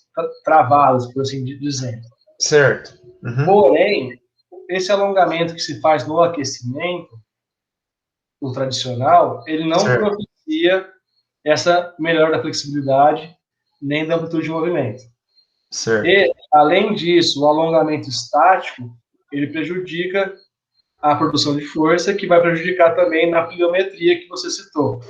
travado, por assim dizer. Certo. Porém, esse alongamento que se faz no aquecimento, o tradicional, ele não propicia essa melhora da flexibilidade nem da amplitude de movimento. Certo. E, além disso, o alongamento estático, ele prejudica a produção de força, que vai prejudicar também na pliometria que você citou.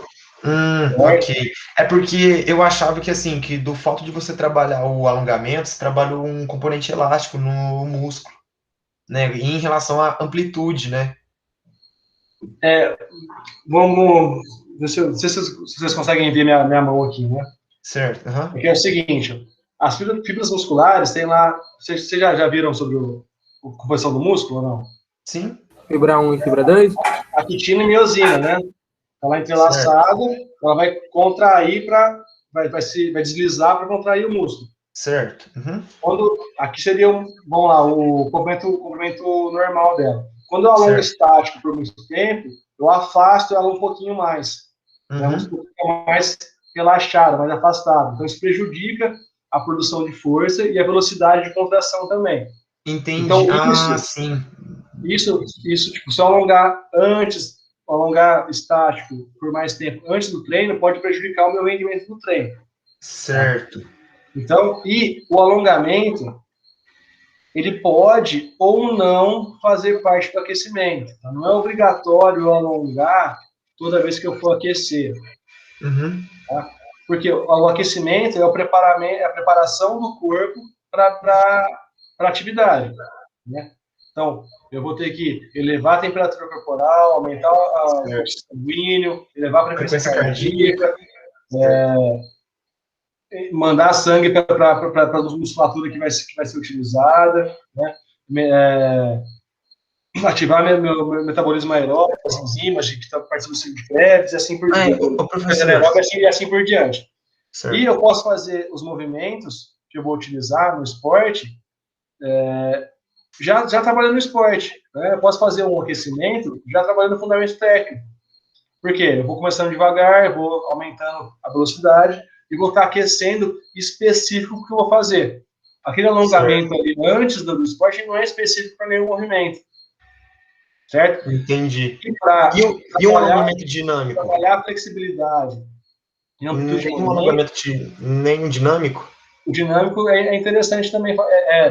Ok. É porque eu achava que, assim, que do fato de você trabalhar o alongamento, você trabalha um componente elástico no músculo, né? Em relação à amplitude, né? Vamos ver se vocês conseguem ver minha mão aqui, né? Certo. Porque é o seguinte, as fibras musculares tem lá... Vocês já viram sobre a composição do músculo ou não? Sim. Fibra 1 e fibra 2? A quitina e miosina, né? Ela é entrelaçada, ela vai contrair vai deslizar para contrair o músculo. Certo. Aqui seria, vamos lá, o comprimento normal dela. Quando eu alongo estático por muito tempo, eu afasto ela um pouquinho mais. O músculo fica mais relaxado, mais afastado. Então, isso prejudica a produção de força e a velocidade de contração também. Entendi. Então, sim. Isso, tipo, se eu alongar antes, alongar estático por mais tempo antes do treino pode prejudicar o meu rendimento no treino. Certo. Então, e o alongamento, ele pode ou não fazer parte do aquecimento. Então, não é obrigatório alongar toda vez que eu for aquecer. Uhum. Tá? Porque o aquecimento é a preparação do corpo para a atividade. Né? Então, eu vou ter que elevar a temperatura corporal, aumentar o fluxo sanguíneo, elevar a frequência cardíaca, mandar sangue para a musculatura que vai ser utilizada, né? Ativar meu metabolismo aeróbico, as enzimas que participam de febre, e assim por diante. E assim por diante. Certo. E eu posso fazer os movimentos que eu vou utilizar no esporte já trabalhando no esporte. Né? Eu posso fazer um aquecimento já trabalhando no fundamento técnico. Por quê? Eu vou começando devagar, eu vou aumentando a velocidade e vou estar aquecendo específico o que eu vou fazer. Aquele alongamento ali antes do esporte não é específico para nenhum movimento. Certo? Entendi. E um alongamento dinâmico? Trabalhar a flexibilidade. Nenhum alongamento nem dinâmico? O dinâmico é interessante também,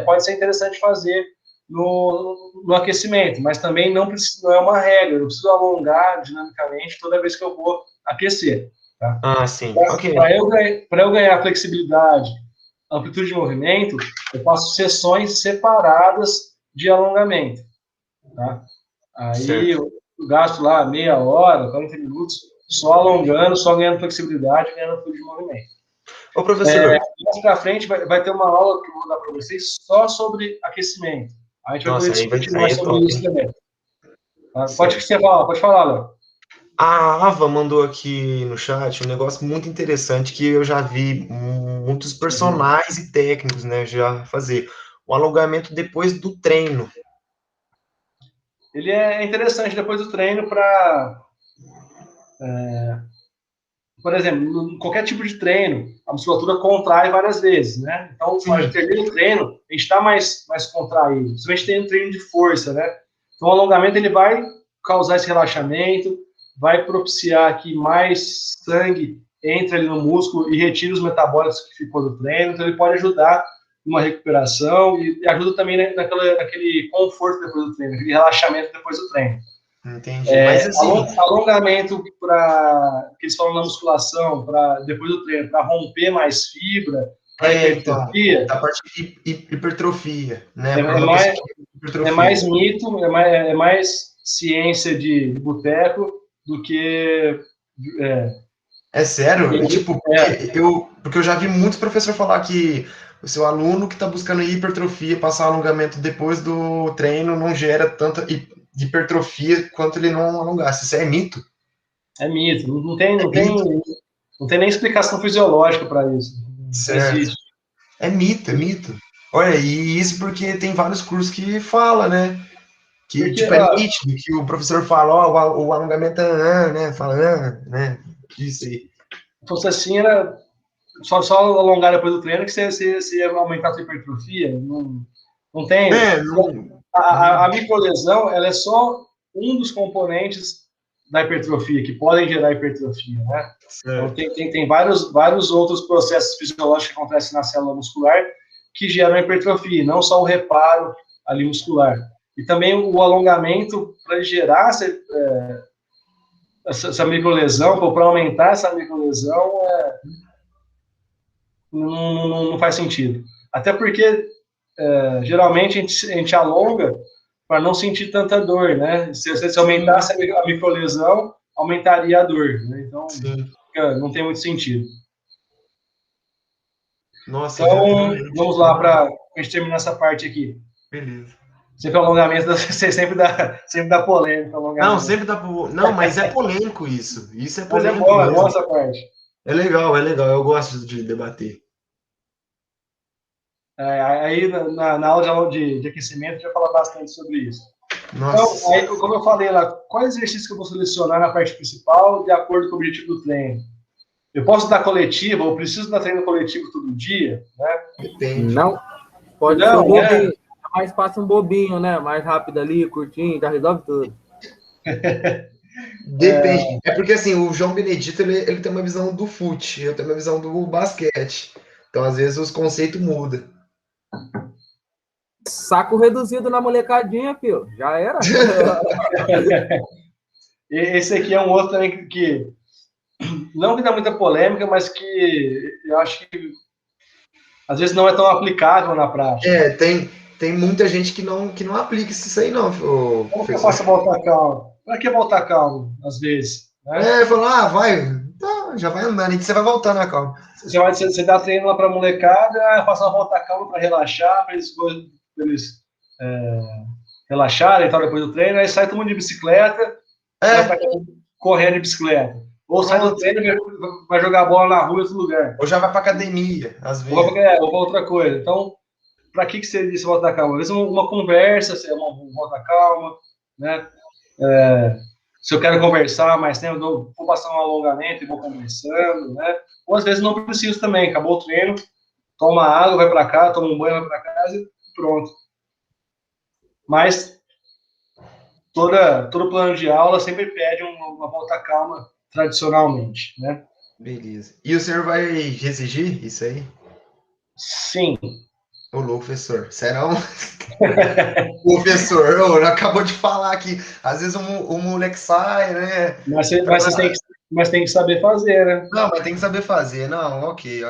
pode ser interessante fazer no aquecimento, mas também não é uma regra. Eu preciso alongar dinamicamente toda vez que eu vou aquecer. Tá? Ah, sim. Para eu ganhar flexibilidade, amplitude de movimento, eu faço sessões separadas de alongamento. Tá? Aí eu gasto lá meia hora, 40 minutos, só alongando, só ganhando flexibilidade, ganhando amplitude de movimento. Ô, professor. Mais pra frente vai ter uma aula que eu vou dar para vocês só sobre aquecimento. A gente vai poder discutir mais sobre isso também. Pode falar, Léo. A Ava mandou aqui no chat um negócio muito interessante que eu já vi muitos personagens e técnicos, né, já fazer. O alongamento depois do treino. Ele é interessante depois do treino para... por exemplo, em qualquer tipo de treino, a musculatura contrai várias vezes, né? Então, a gente termina o treino, a gente está mais contraído. Principalmente tem um treino de força, né? Então, o alongamento, ele vai causar esse relaxamento, vai propiciar que mais sangue entre ali no músculo e retire os metabólicos que ficou do treino. Então, ele pode ajudar numa recuperação e ajuda também naquele conforto depois do treino, aquele relaxamento depois do treino. Entendi. Mas assim, alongamento que eles falam na musculação, depois do treino, para romper mais fibra, para hipertrofia. Então, a parte de hipertrofia, né? É mais mito, é mais ciência de boteco do que. É sério? Porque eu já vi muitos professores falar que o seu aluno que está buscando hipertrofia, passar alongamento depois do treino, não gera tanta hipertrofia quanto ele não alongasse. Isso é mito? É mito. Não tem nem explicação fisiológica para isso. Certo. É mito. Olha, e isso porque tem vários cursos que fala, né? Que é nítido, que o professor fala, o alongamento né? Fala, né? Isso aí. Se fosse assim, era só alongar depois do treino que você ia aumentar a sua hipertrofia. Não tem. A microlesão, ela é só um dos componentes da hipertrofia, que podem gerar hipertrofia, né? Então, tem vários outros processos fisiológicos que acontecem na célula muscular que geram hipertrofia, não só o reparo ali muscular. E também o alongamento, para gerar essa microlesão, para aumentar essa microlesão, não faz sentido. Até porque, geralmente, a gente alonga para não sentir tanta dor, né? Se aumentasse a microlesão, aumentaria a dor, né? Então, não tem muito sentido. Nossa, então, vamos lá para a gente terminar essa parte aqui. Beleza. Sempre alongamento, sempre dá polêmica. Não, sempre dá Não, mas é polêmico isso. Isso é polêmico. Mas é bom essa parte. É legal. Eu gosto de debater. Aí, na aula de aquecimento, a gente vai falar bastante sobre isso. Nossa. Então, aí, como eu falei lá, quais exercícios que eu vou selecionar na parte principal de acordo com o objetivo do treino? Eu posso dar coletiva, ou preciso dar treino coletivo todo dia? Né? Depende. Não. Pode ser um bobinho. Mais passa um bobinho, né? Mais rápido ali, curtinho, já resolve tudo. Depende. É porque assim, o João Benedito ele tem uma visão do fute, eu tenho uma visão do basquete. Então, às vezes, os conceitos mudam. Saco reduzido na molecadinha, filho. Já era. Esse aqui é um outro também que não que dá muita polêmica, mas que eu acho que às vezes não é tão aplicável na prática. É, tem muita gente que não aplica isso aí, não, Como que eu professor. faço voltar calmo? Para que voltar calmo, às vezes? Né? É, falar, vai, tá, já vai andando, e você vai voltando a calma. Você dá treino lá para a molecada, eu faço uma volta calma para relaxar, para eles relaxarem e tal depois do treino, aí sai todo mundo de bicicleta, vai pra, correndo de bicicleta. Ou sai do treino e vai jogar bola na rua em outro lugar. Ou já vai para academia, às vezes. Ou para outra coisa. Então, para que você disse volta calma? Às vezes uma conversa, uma volta calma, né? Se eu quero conversar mais tempo, vou passar um alongamento e vou conversando, né? Ou às vezes não preciso também, acabou o treino, toma água, vai para cá, toma um banho, vai para casa e pronto. Mas todo plano de aula sempre pede uma volta calma tradicionalmente, né? Beleza. E o senhor vai exigir isso aí? Sim. Ô, louco, professor. Serão? Professor, acabou de falar que às vezes o moleque sai, né? Mas tem que saber fazer, né? Não, mas tem que saber fazer. Não, ok.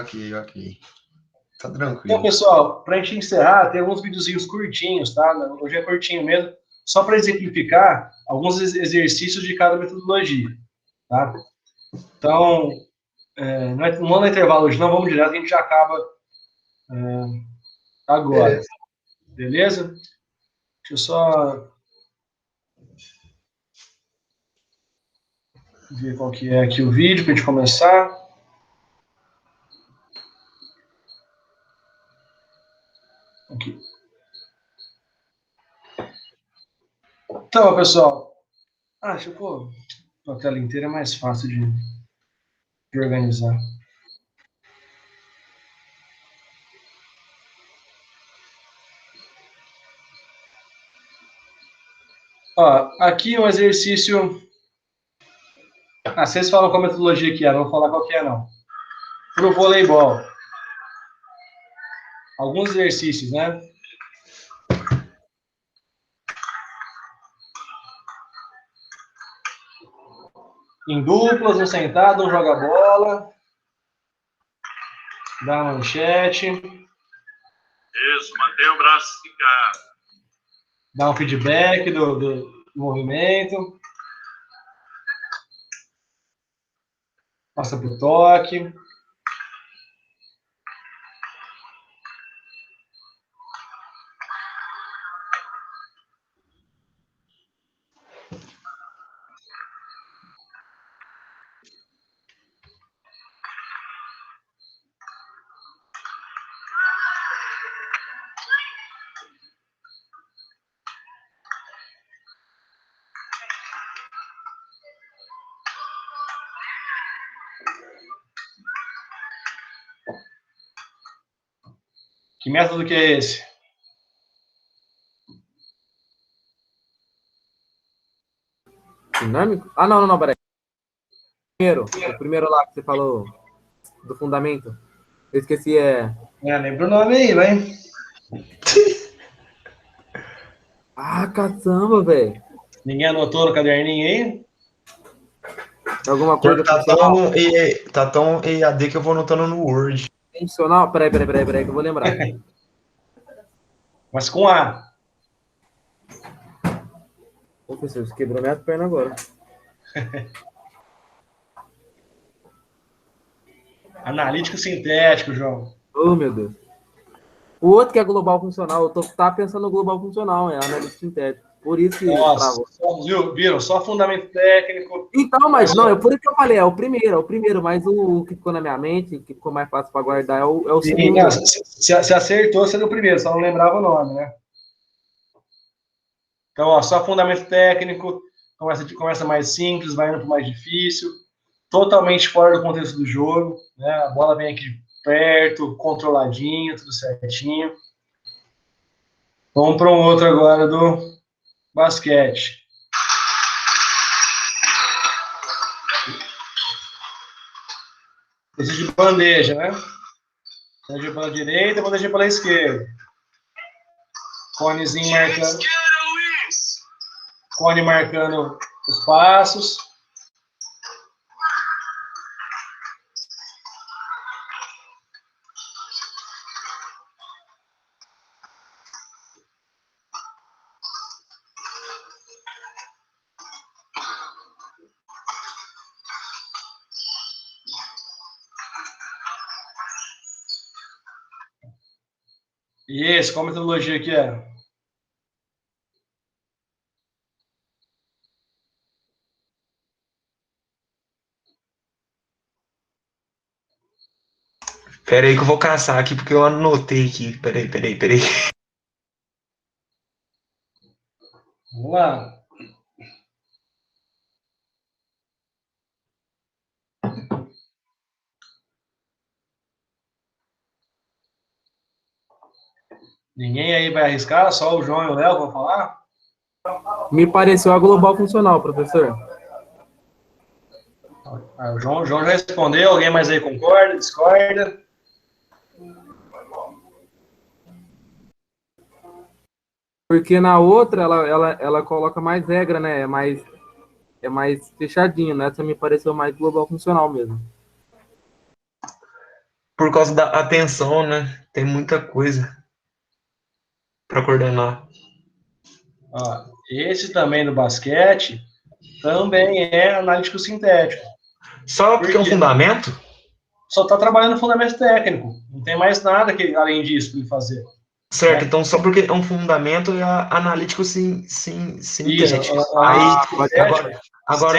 Tá tranquilo. Então, pessoal, para a gente encerrar, tem alguns videozinhos curtinhos, tá? Hoje é curtinho mesmo, só para exemplificar alguns exercícios de cada metodologia, tá? Então, não manda intervalo hoje, não, vamos direto, a gente já acaba agora. Beleza? Deixa eu só ver qual que é aqui o vídeo para a gente começar. Aqui. Então, pessoal, deixa eu pôr a tela inteira, é mais fácil de organizar. Ó, aqui um exercício. Vocês falam qual metodologia que é, não vou falar qual que é, não. Para o voleibol. Alguns exercícios, né? Em duplas, um sentado, um joga bola. Dá uma manchete. Isso, mantenha o braço esticado. Dá um feedback do movimento. Passa pro toque. Que método que é esse? Dinâmico? Não, peraí. O primeiro lá que você falou do fundamento. Eu esqueci, Lembra o nome aí, vai. Caçamba, velho. Ninguém anotou no caderninho aí? Alguma coisa Tá tão EAD que eu vou anotando no Word. funcional? Peraí, que eu vou lembrar. Mas com A. Ô, professor, você quebrou minha perna agora. Analítico sintético, João. Oh, meu Deus. O outro que é global funcional, eu tava pensando no global funcional, é analista sintético. Por isso que Nossa, viram? Só fundamento técnico. Então, mas não, por isso que eu falei, é o primeiro, mas o que ficou na minha mente, que ficou mais fácil para guardar, é o segundo. Se acertou, você é o primeiro, só não lembrava o nome, né? Então, só fundamento técnico, começa mais simples, vai indo para mais difícil, totalmente fora do contexto do jogo, né? A bola vem aqui perto, controladinho, tudo certinho. Vamos para um outro agora do basquete. Existe de bandeja, né? Bandeja pela direita, bandeja pela esquerda. Conezinho marcando. Cone marcando os passos. Isso, qual a metodologia que é? Pera aí que eu vou caçar aqui, porque eu anotei aqui. Peraí. Vamos lá. Ninguém aí vai arriscar, só o João e o Léo vão falar? Me pareceu a global funcional, professor. O João já respondeu, alguém mais aí concorda, discorda? Porque na outra ela coloca mais regra, né? É mais fechadinho, né? Essa me pareceu mais global funcional mesmo. Por causa da atenção, né? Tem muita coisa para coordenar. Ó, esse também do basquete também é analítico sintético. Só porque é um fundamento? Só está trabalhando fundamento técnico. Não tem mais nada além disso para ele fazer. Certo, então só porque é um fundamento é analítico sintético. Isso, Aí,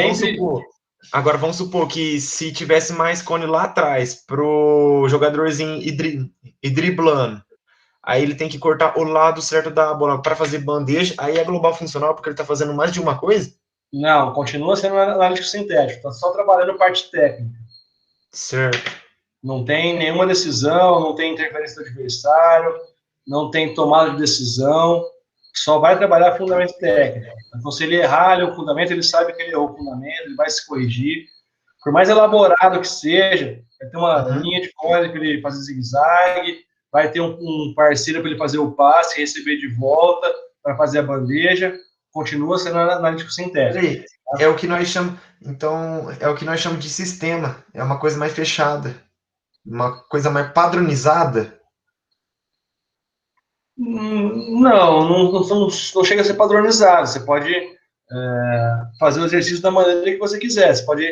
sempre... agora vamos supor que se tivesse mais cone lá atrás pro jogadorzinho ir driblando, aí ele tem que cortar o lado certo da bola para fazer bandeja, aí é global funcional porque ele está fazendo mais de uma coisa? Não, continua sendo analítico sintético, está só trabalhando parte técnica. Certo. Não tem nenhuma decisão, não tem interferência do adversário, não tem tomada de decisão, só vai trabalhar fundamento técnico. Então, se ele errar o fundamento, ele sabe que ele errou o fundamento, ele vai se corrigir. Por mais elaborado que seja, vai ter uma linha de código para ele fazer zigue-zague, vai ter um parceiro para ele fazer o passe, receber de volta, para fazer a bandeja, continua sendo analítico sintético. É o que nós chamamos, então, é o que nós chamamos de sistema, é uma coisa mais fechada, uma coisa mais padronizada. Não chega a ser padronizado. Você pode fazer o exercício da maneira que você quiser. Você pode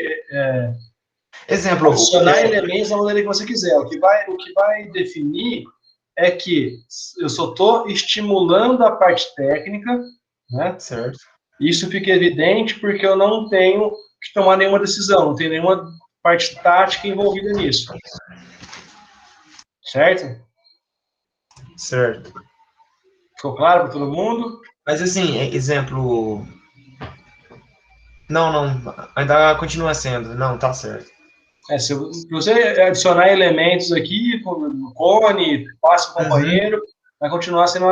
adicionar elementos da maneira que você quiser. O que vai definir é que eu só estou estimulando a parte técnica, né? Certo. Isso fica evidente porque eu não tenho que tomar nenhuma decisão, não tenho nenhuma parte tática envolvida nisso. Certo? Certo. Ficou claro para todo mundo? Mas assim, exemplo... Não, ainda continua sendo. Não, tá certo. Se você adicionar elementos aqui, no cone, passe o companheiro, vai continuar sendo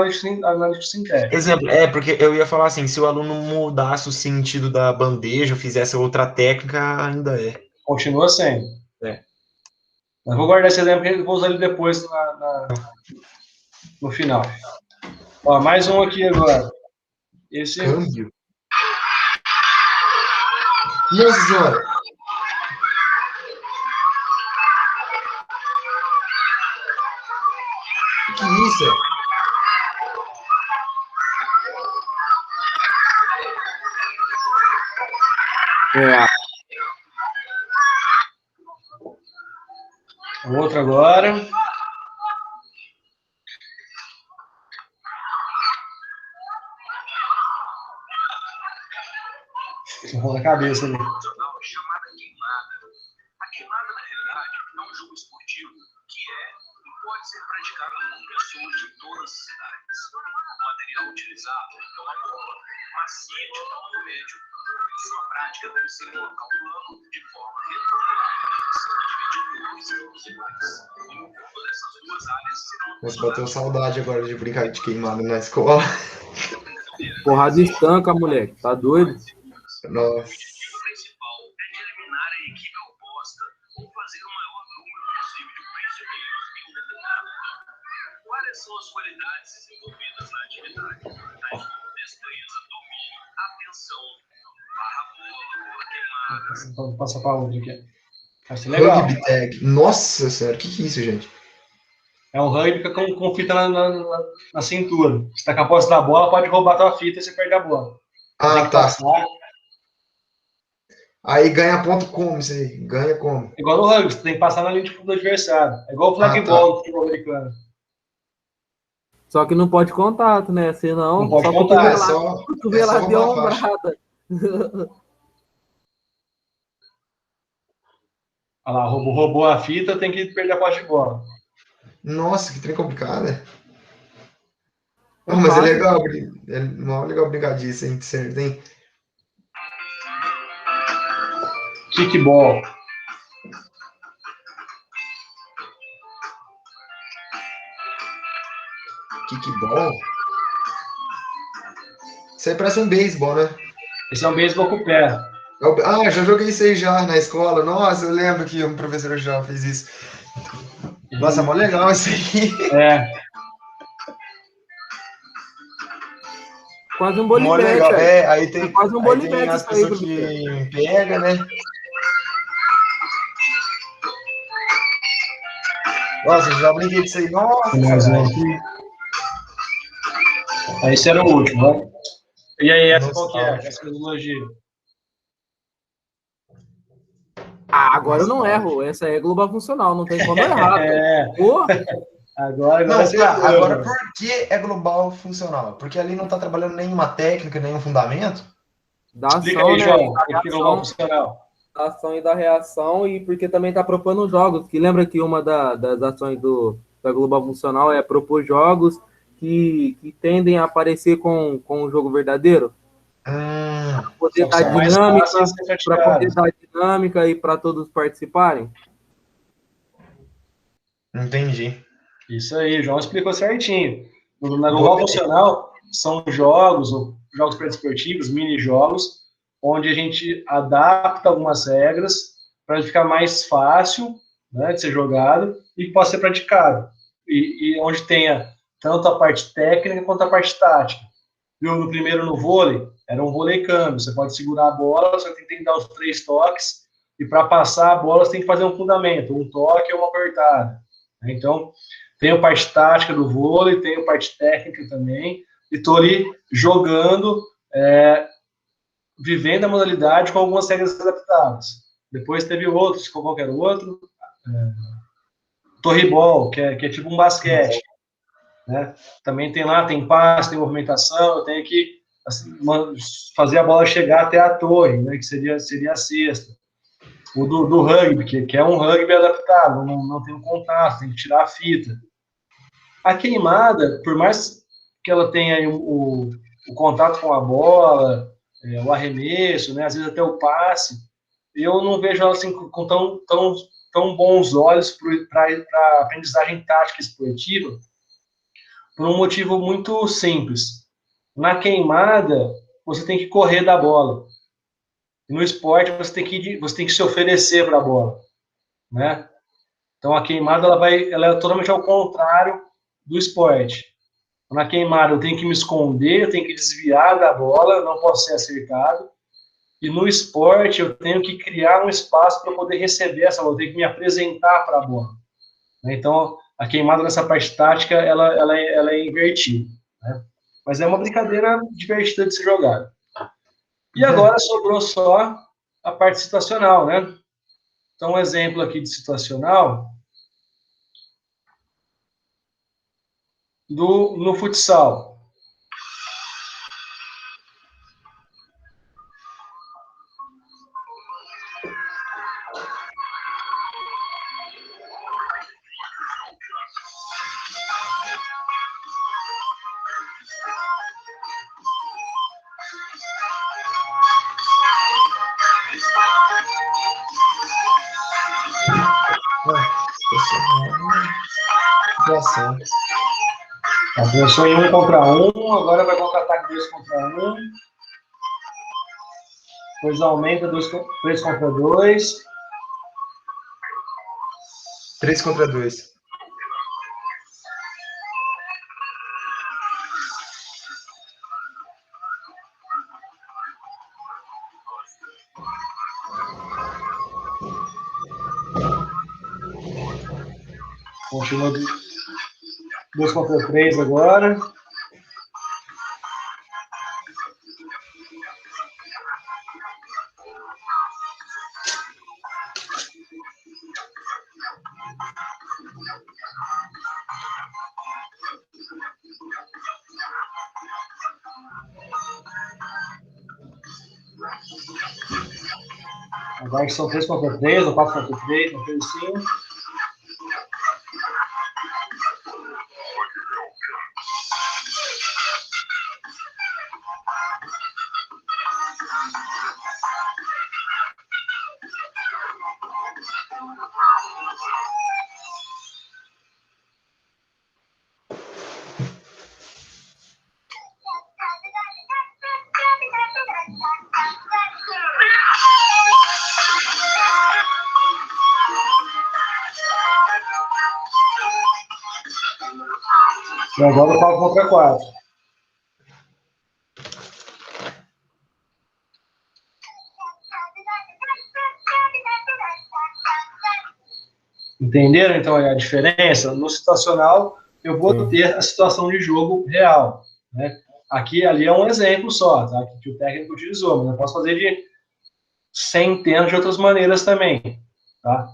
analítico sintético. Exemplo, porque eu ia falar assim, se o aluno mudasse o sentido da bandeja, fizesse outra técnica, ainda é. Continua sendo. Mas vou guardar esse exemplo e vou usar ele depois no final. Ó, mais um aqui agora. Esse... Câmbio? Nossa senhora! Que isso? Outro agora. Vou na cabeça ali. Chamada queimada. A queimada, na realidade, é um jogo esportivo que e pode ser praticado por pessoas de todas as cidades. O material utilizado é uma bola macia de tamanho médio. Sua prática deve ser em local plano de forma retangular, sendo dividido em dois grupos iguais. E o campo dessas duas áreas serão... Nossa, bateu saudade agora de brincar de queimada na escola. Porrada estanca, moleque. Tá doido? Nossa. O objetivo principal é de eliminar a equipe oposta ou fazer o maior número possível de prisioneiros em um determinado campo. Quais são as qualidades desenvolvidas na atividade? Tais como destreza, domínio, atenção, barra bola, bola queimada. Então, passa para onde aqui? Vai ser legal. Rugby tag. Nossa senhora, o que é isso, gente? É um rugby com fita na cintura. Se tá com a posse da bola, pode roubar a tua fita e você perde a bola. Tem Ah, que tá. passar. Aí ganha ponto como isso aí? Ganha como? Igual no rugby, você tem que passar na linha de fundo do adversário. É igual o flag Ah, tá. ball do futebol americano. Só que não pode contato, né? Senão, Não pode só contar, É só cotovelada e roubar a faixa. ombrada. Olha lá, roubou a fita, tem que perder a posse de bola. Nossa, que trem complicado. É Ah, mas é fácil. legal, é mó legal brincar disso, hein? Certo, hein? Kickball. Kickball? Isso aí parece um beisebol, né? Esse é um beisebol com o pé. Ah, já joguei isso aí já na escola. Nossa, eu lembro que um professor já fez isso. Nossa, mó legal isso aí. É, Quase um Mó bolibete, legal. aí. É, aí É tem, quase um aí tem bolibete as isso aí, pessoas professor. que pega, né? Nossa, eu já brinquei disso aí. Nossa, tem mais um caralho. aqui. Esse era o último, né? E aí, essa qual que é? Nostálgico. Essa metodologia? Ah, agora eu não Nostálgico. erro. Essa é global funcional, não tem como eu errar, velho. Pô, Agora Não, você errou, agora mano. por que é global funcional? Porque ali não está trabalhando nenhuma técnica, nenhum fundamento? da Explica ação, aí, né? João, Da o que é global reação, funcional. da ação e da reação, e porque também tá propondo jogos. Que lembra que uma das ações da global funcional é propor jogos que tendem a aparecer com o jogo verdadeiro? Poder São que dar são mais dinâmica, fáceis de ser para poder praticados. dar dinâmica e para todos participarem? Entendi. Isso aí, o João explicou certinho. Na Vou global ver. funcional, são jogos, ou jogos pré-desportivos, mini-jogos, onde a gente adapta algumas regras para ficar mais fácil, né, de ser jogado e que possa ser praticado. E onde tenha tanto a parte técnica quanto a parte tática. Viu, no primeiro, no vôlei, era um vôlei câmbio. Você pode segurar a bola, você tem que dar os 3 toques, e para passar a bola, você tem que fazer um fundamento, um toque ou uma apertada. Então, tem a parte tática do vôlei, tem a parte técnica também, e estou ali jogando, vivendo a modalidade com algumas regras adaptadas. Depois teve outros, com qualquer outro. Torribol, que é tipo um basquete. Né? Também tem lá, tem passe, tem movimentação, eu tenho que assim, fazer a bola chegar até a torre, né? Que seria a cesta. O do rugby, que é um rugby adaptado, não tem um contato, tem que tirar a fita. A queimada, por mais que ela tenha o contato com a bola, o arremesso, né? Às vezes até o passe, eu não vejo ela assim com tão bons olhos para a aprendizagem tática esportiva, por um motivo muito simples. Na queimada, você tem que correr da bola. No esporte, você tem que se oferecer para a bola, né? Então, a queimada ela é totalmente ao contrário do esporte. Na queimada, eu tenho que me esconder, eu tenho que desviar da bola, não posso ser acertado. E no esporte, eu tenho que criar um espaço para poder receber essa bola, eu tenho que me apresentar para a bola. Então, a queimada nessa parte tática, ela é invertida, né? Mas é uma brincadeira divertida de se jogar. E agora sobrou só a parte situacional, né? Então, um exemplo aqui de situacional no futsal. Situação. Começou em 1 contra 1, agora vai contra-ataque 2 contra 1. Depois aumenta 3 contra 2. 3 contra 2. Continua 2 contra 3 agora. Agora que são 3 contra 3, ou 4 contra 3, uma coisa assim. E agora 4 contra 4. Entenderam, então, a diferença? No situacional, eu vou ter a situação de jogo real, né? Aqui, ali é um exemplo só, tá? Que o técnico utilizou, mas eu posso fazer de centenas de outras maneiras também, tá?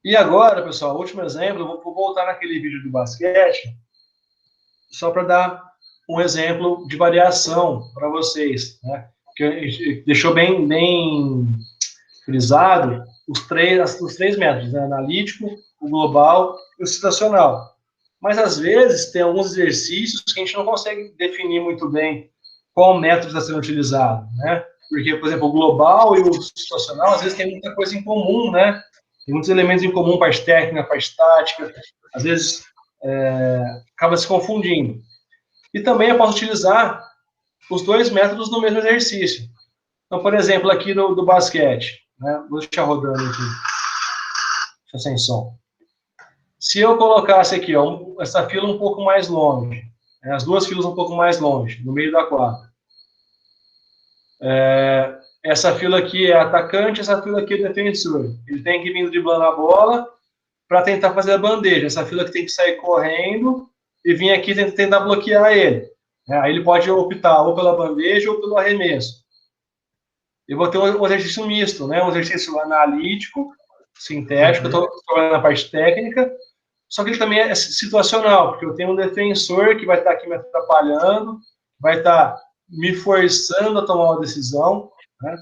E agora, pessoal, último exemplo, eu vou voltar naquele vídeo do basquete, só para dar um exemplo de variação para vocês, né? Que deixou bem frisado os três métodos, né? Analítico, o global e o situacional. Mas, às vezes, tem alguns exercícios que a gente não consegue definir muito bem qual método está sendo utilizado, né? Porque, por exemplo, o global e o situacional, às vezes, tem muita coisa em comum, né? Tem muitos elementos em comum, parte técnica, parte tática. Às vezes, acaba se confundindo. E também eu posso utilizar os dois métodos no mesmo exercício. Então, por exemplo, aqui do basquete, né? Vou deixar rodando aqui. Deixa sem som. Se eu colocasse aqui, ó, essa fila um pouco mais longe, né? As duas filas um pouco mais longe, no meio da quadra. Essa fila aqui é atacante, essa fila aqui é defensor. Ele tem que vir driblando a bola para tentar fazer a bandeja. Essa fila que tem que sair correndo e vir aqui tentar bloquear ele. Aí ele pode optar ou pela bandeja ou pelo arremesso. Eu vou ter um exercício misto, né? Um exercício analítico, sintético, eu estou trabalhando na parte técnica, só que ele também é situacional, porque eu tenho um defensor que vai estar aqui me atrapalhando, vai estar me forçando a tomar uma decisão, né?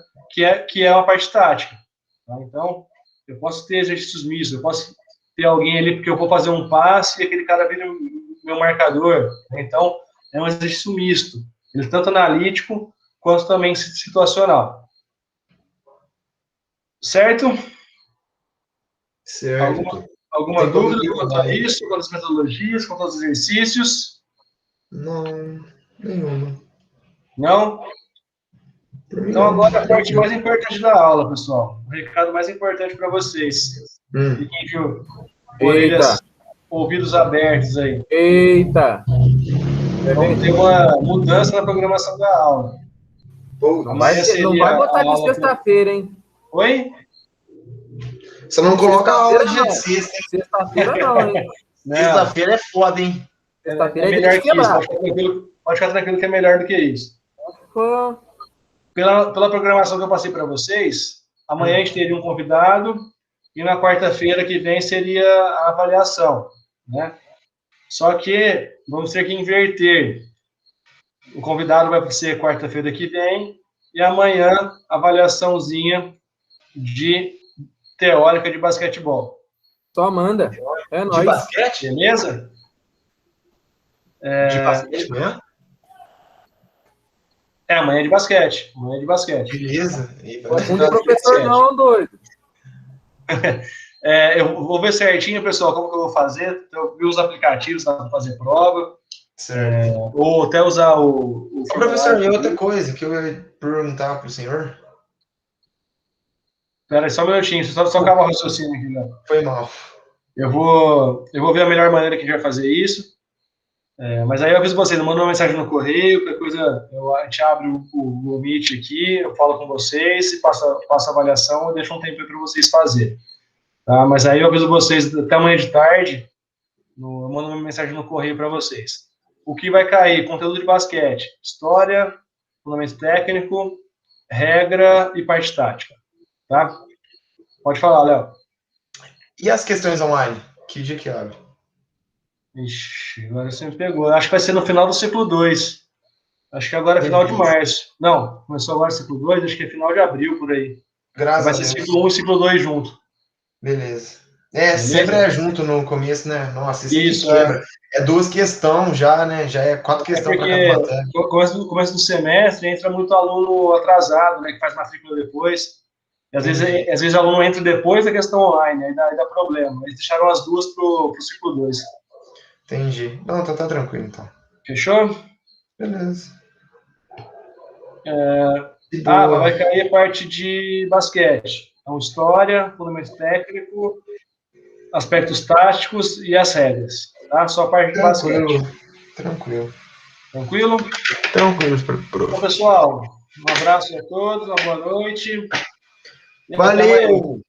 que é uma parte tática. Tá? Então, eu posso ter exercícios mistos, eu posso ter alguém ali porque eu vou fazer um passe e aquele cara vira meu marcador. Né? Então, é um exercício misto. Ele é tanto analítico quanto também situacional. Certo? Certo. Alguma dúvida quanto a isso, quanto às metodologias, quanto aos exercícios? Não, nenhuma. Não? Então, agora a parte mais importante da aula, pessoal. O recado mais importante para vocês. Fiquem de ouvidos abertos aí. Eita! Vamos ter uma mudança na programação da aula. Não vai botar de sexta-feira, hein? Oi? Você não coloca a aula de sexta, hein? Sexta-feira não, hein? Sexta-feira é foda, hein? Sexta-feira é melhor que isso. Pode ficar tranquilo que é melhor do que isso. Pela programação que eu passei para vocês, amanhã a gente teria um convidado e na quarta-feira que vem seria a avaliação, né? Só que vamos ter que inverter. O convidado vai ser quarta-feira que vem e amanhã avaliaçãozinha de teórica de basquetebol. Só manda. É nóis. De basquete? Beleza? De basquete amanhã? Amanhã é de basquete. Amanhã é de basquete. Beleza. Não é professor não, doido. Eu vou ver certinho, pessoal, como que eu vou fazer. Eu vi os aplicativos para fazer prova. Ou até usar o professor, e outra coisa que eu ia perguntar para o senhor. Espera aí, só um minutinho, só acabar o raciocínio aqui, Léo. Foi mal. Eu vou ver a melhor maneira que a gente vai fazer isso. Mas aí eu aviso vocês, eu mando uma mensagem no correio, qualquer coisa, a gente abre o Meet aqui, eu falo com vocês, se passa a avaliação, eu deixo um tempo para vocês fazerem. Tá? Mas aí eu aviso vocês até amanhã de tarde, eu mando uma mensagem no correio para vocês. O que vai cair? Conteúdo de basquete, história, fundamento técnico, regra e parte tática. Tá? Pode falar, Léo. E as questões online? Que dia que abre? Ixi, agora você me pegou. Acho que vai ser no final do ciclo 2. Acho que agora é final de março. Não, começou agora o ciclo 2, acho que é final de abril, por aí. Graças Vai a ser Deus. ciclo 1 e ciclo 2 junto. Beleza. Beleza? Sempre é junto no começo, né? Nossa, isso Isso, aqui quebra. É 2 questões já, né? Já é 4 questões para cada matéria. Porque começo do semestre entra muito aluno atrasado, né, que faz matrícula depois. E às vezes o aluno entra depois da questão online, aí dá problema. Eles deixaram as duas pro ciclo 2. Entendi. Não, tá tranquilo, então. Fechou? Beleza. Vai cair a parte de basquete. Então, história, fundamento técnico, aspectos táticos e as regras. Tá? Só a parte de basquete. Tranquilo. Tranquilo? Tranquilo, prof. Então, pessoal, um abraço a todos, uma boa noite. Valeu!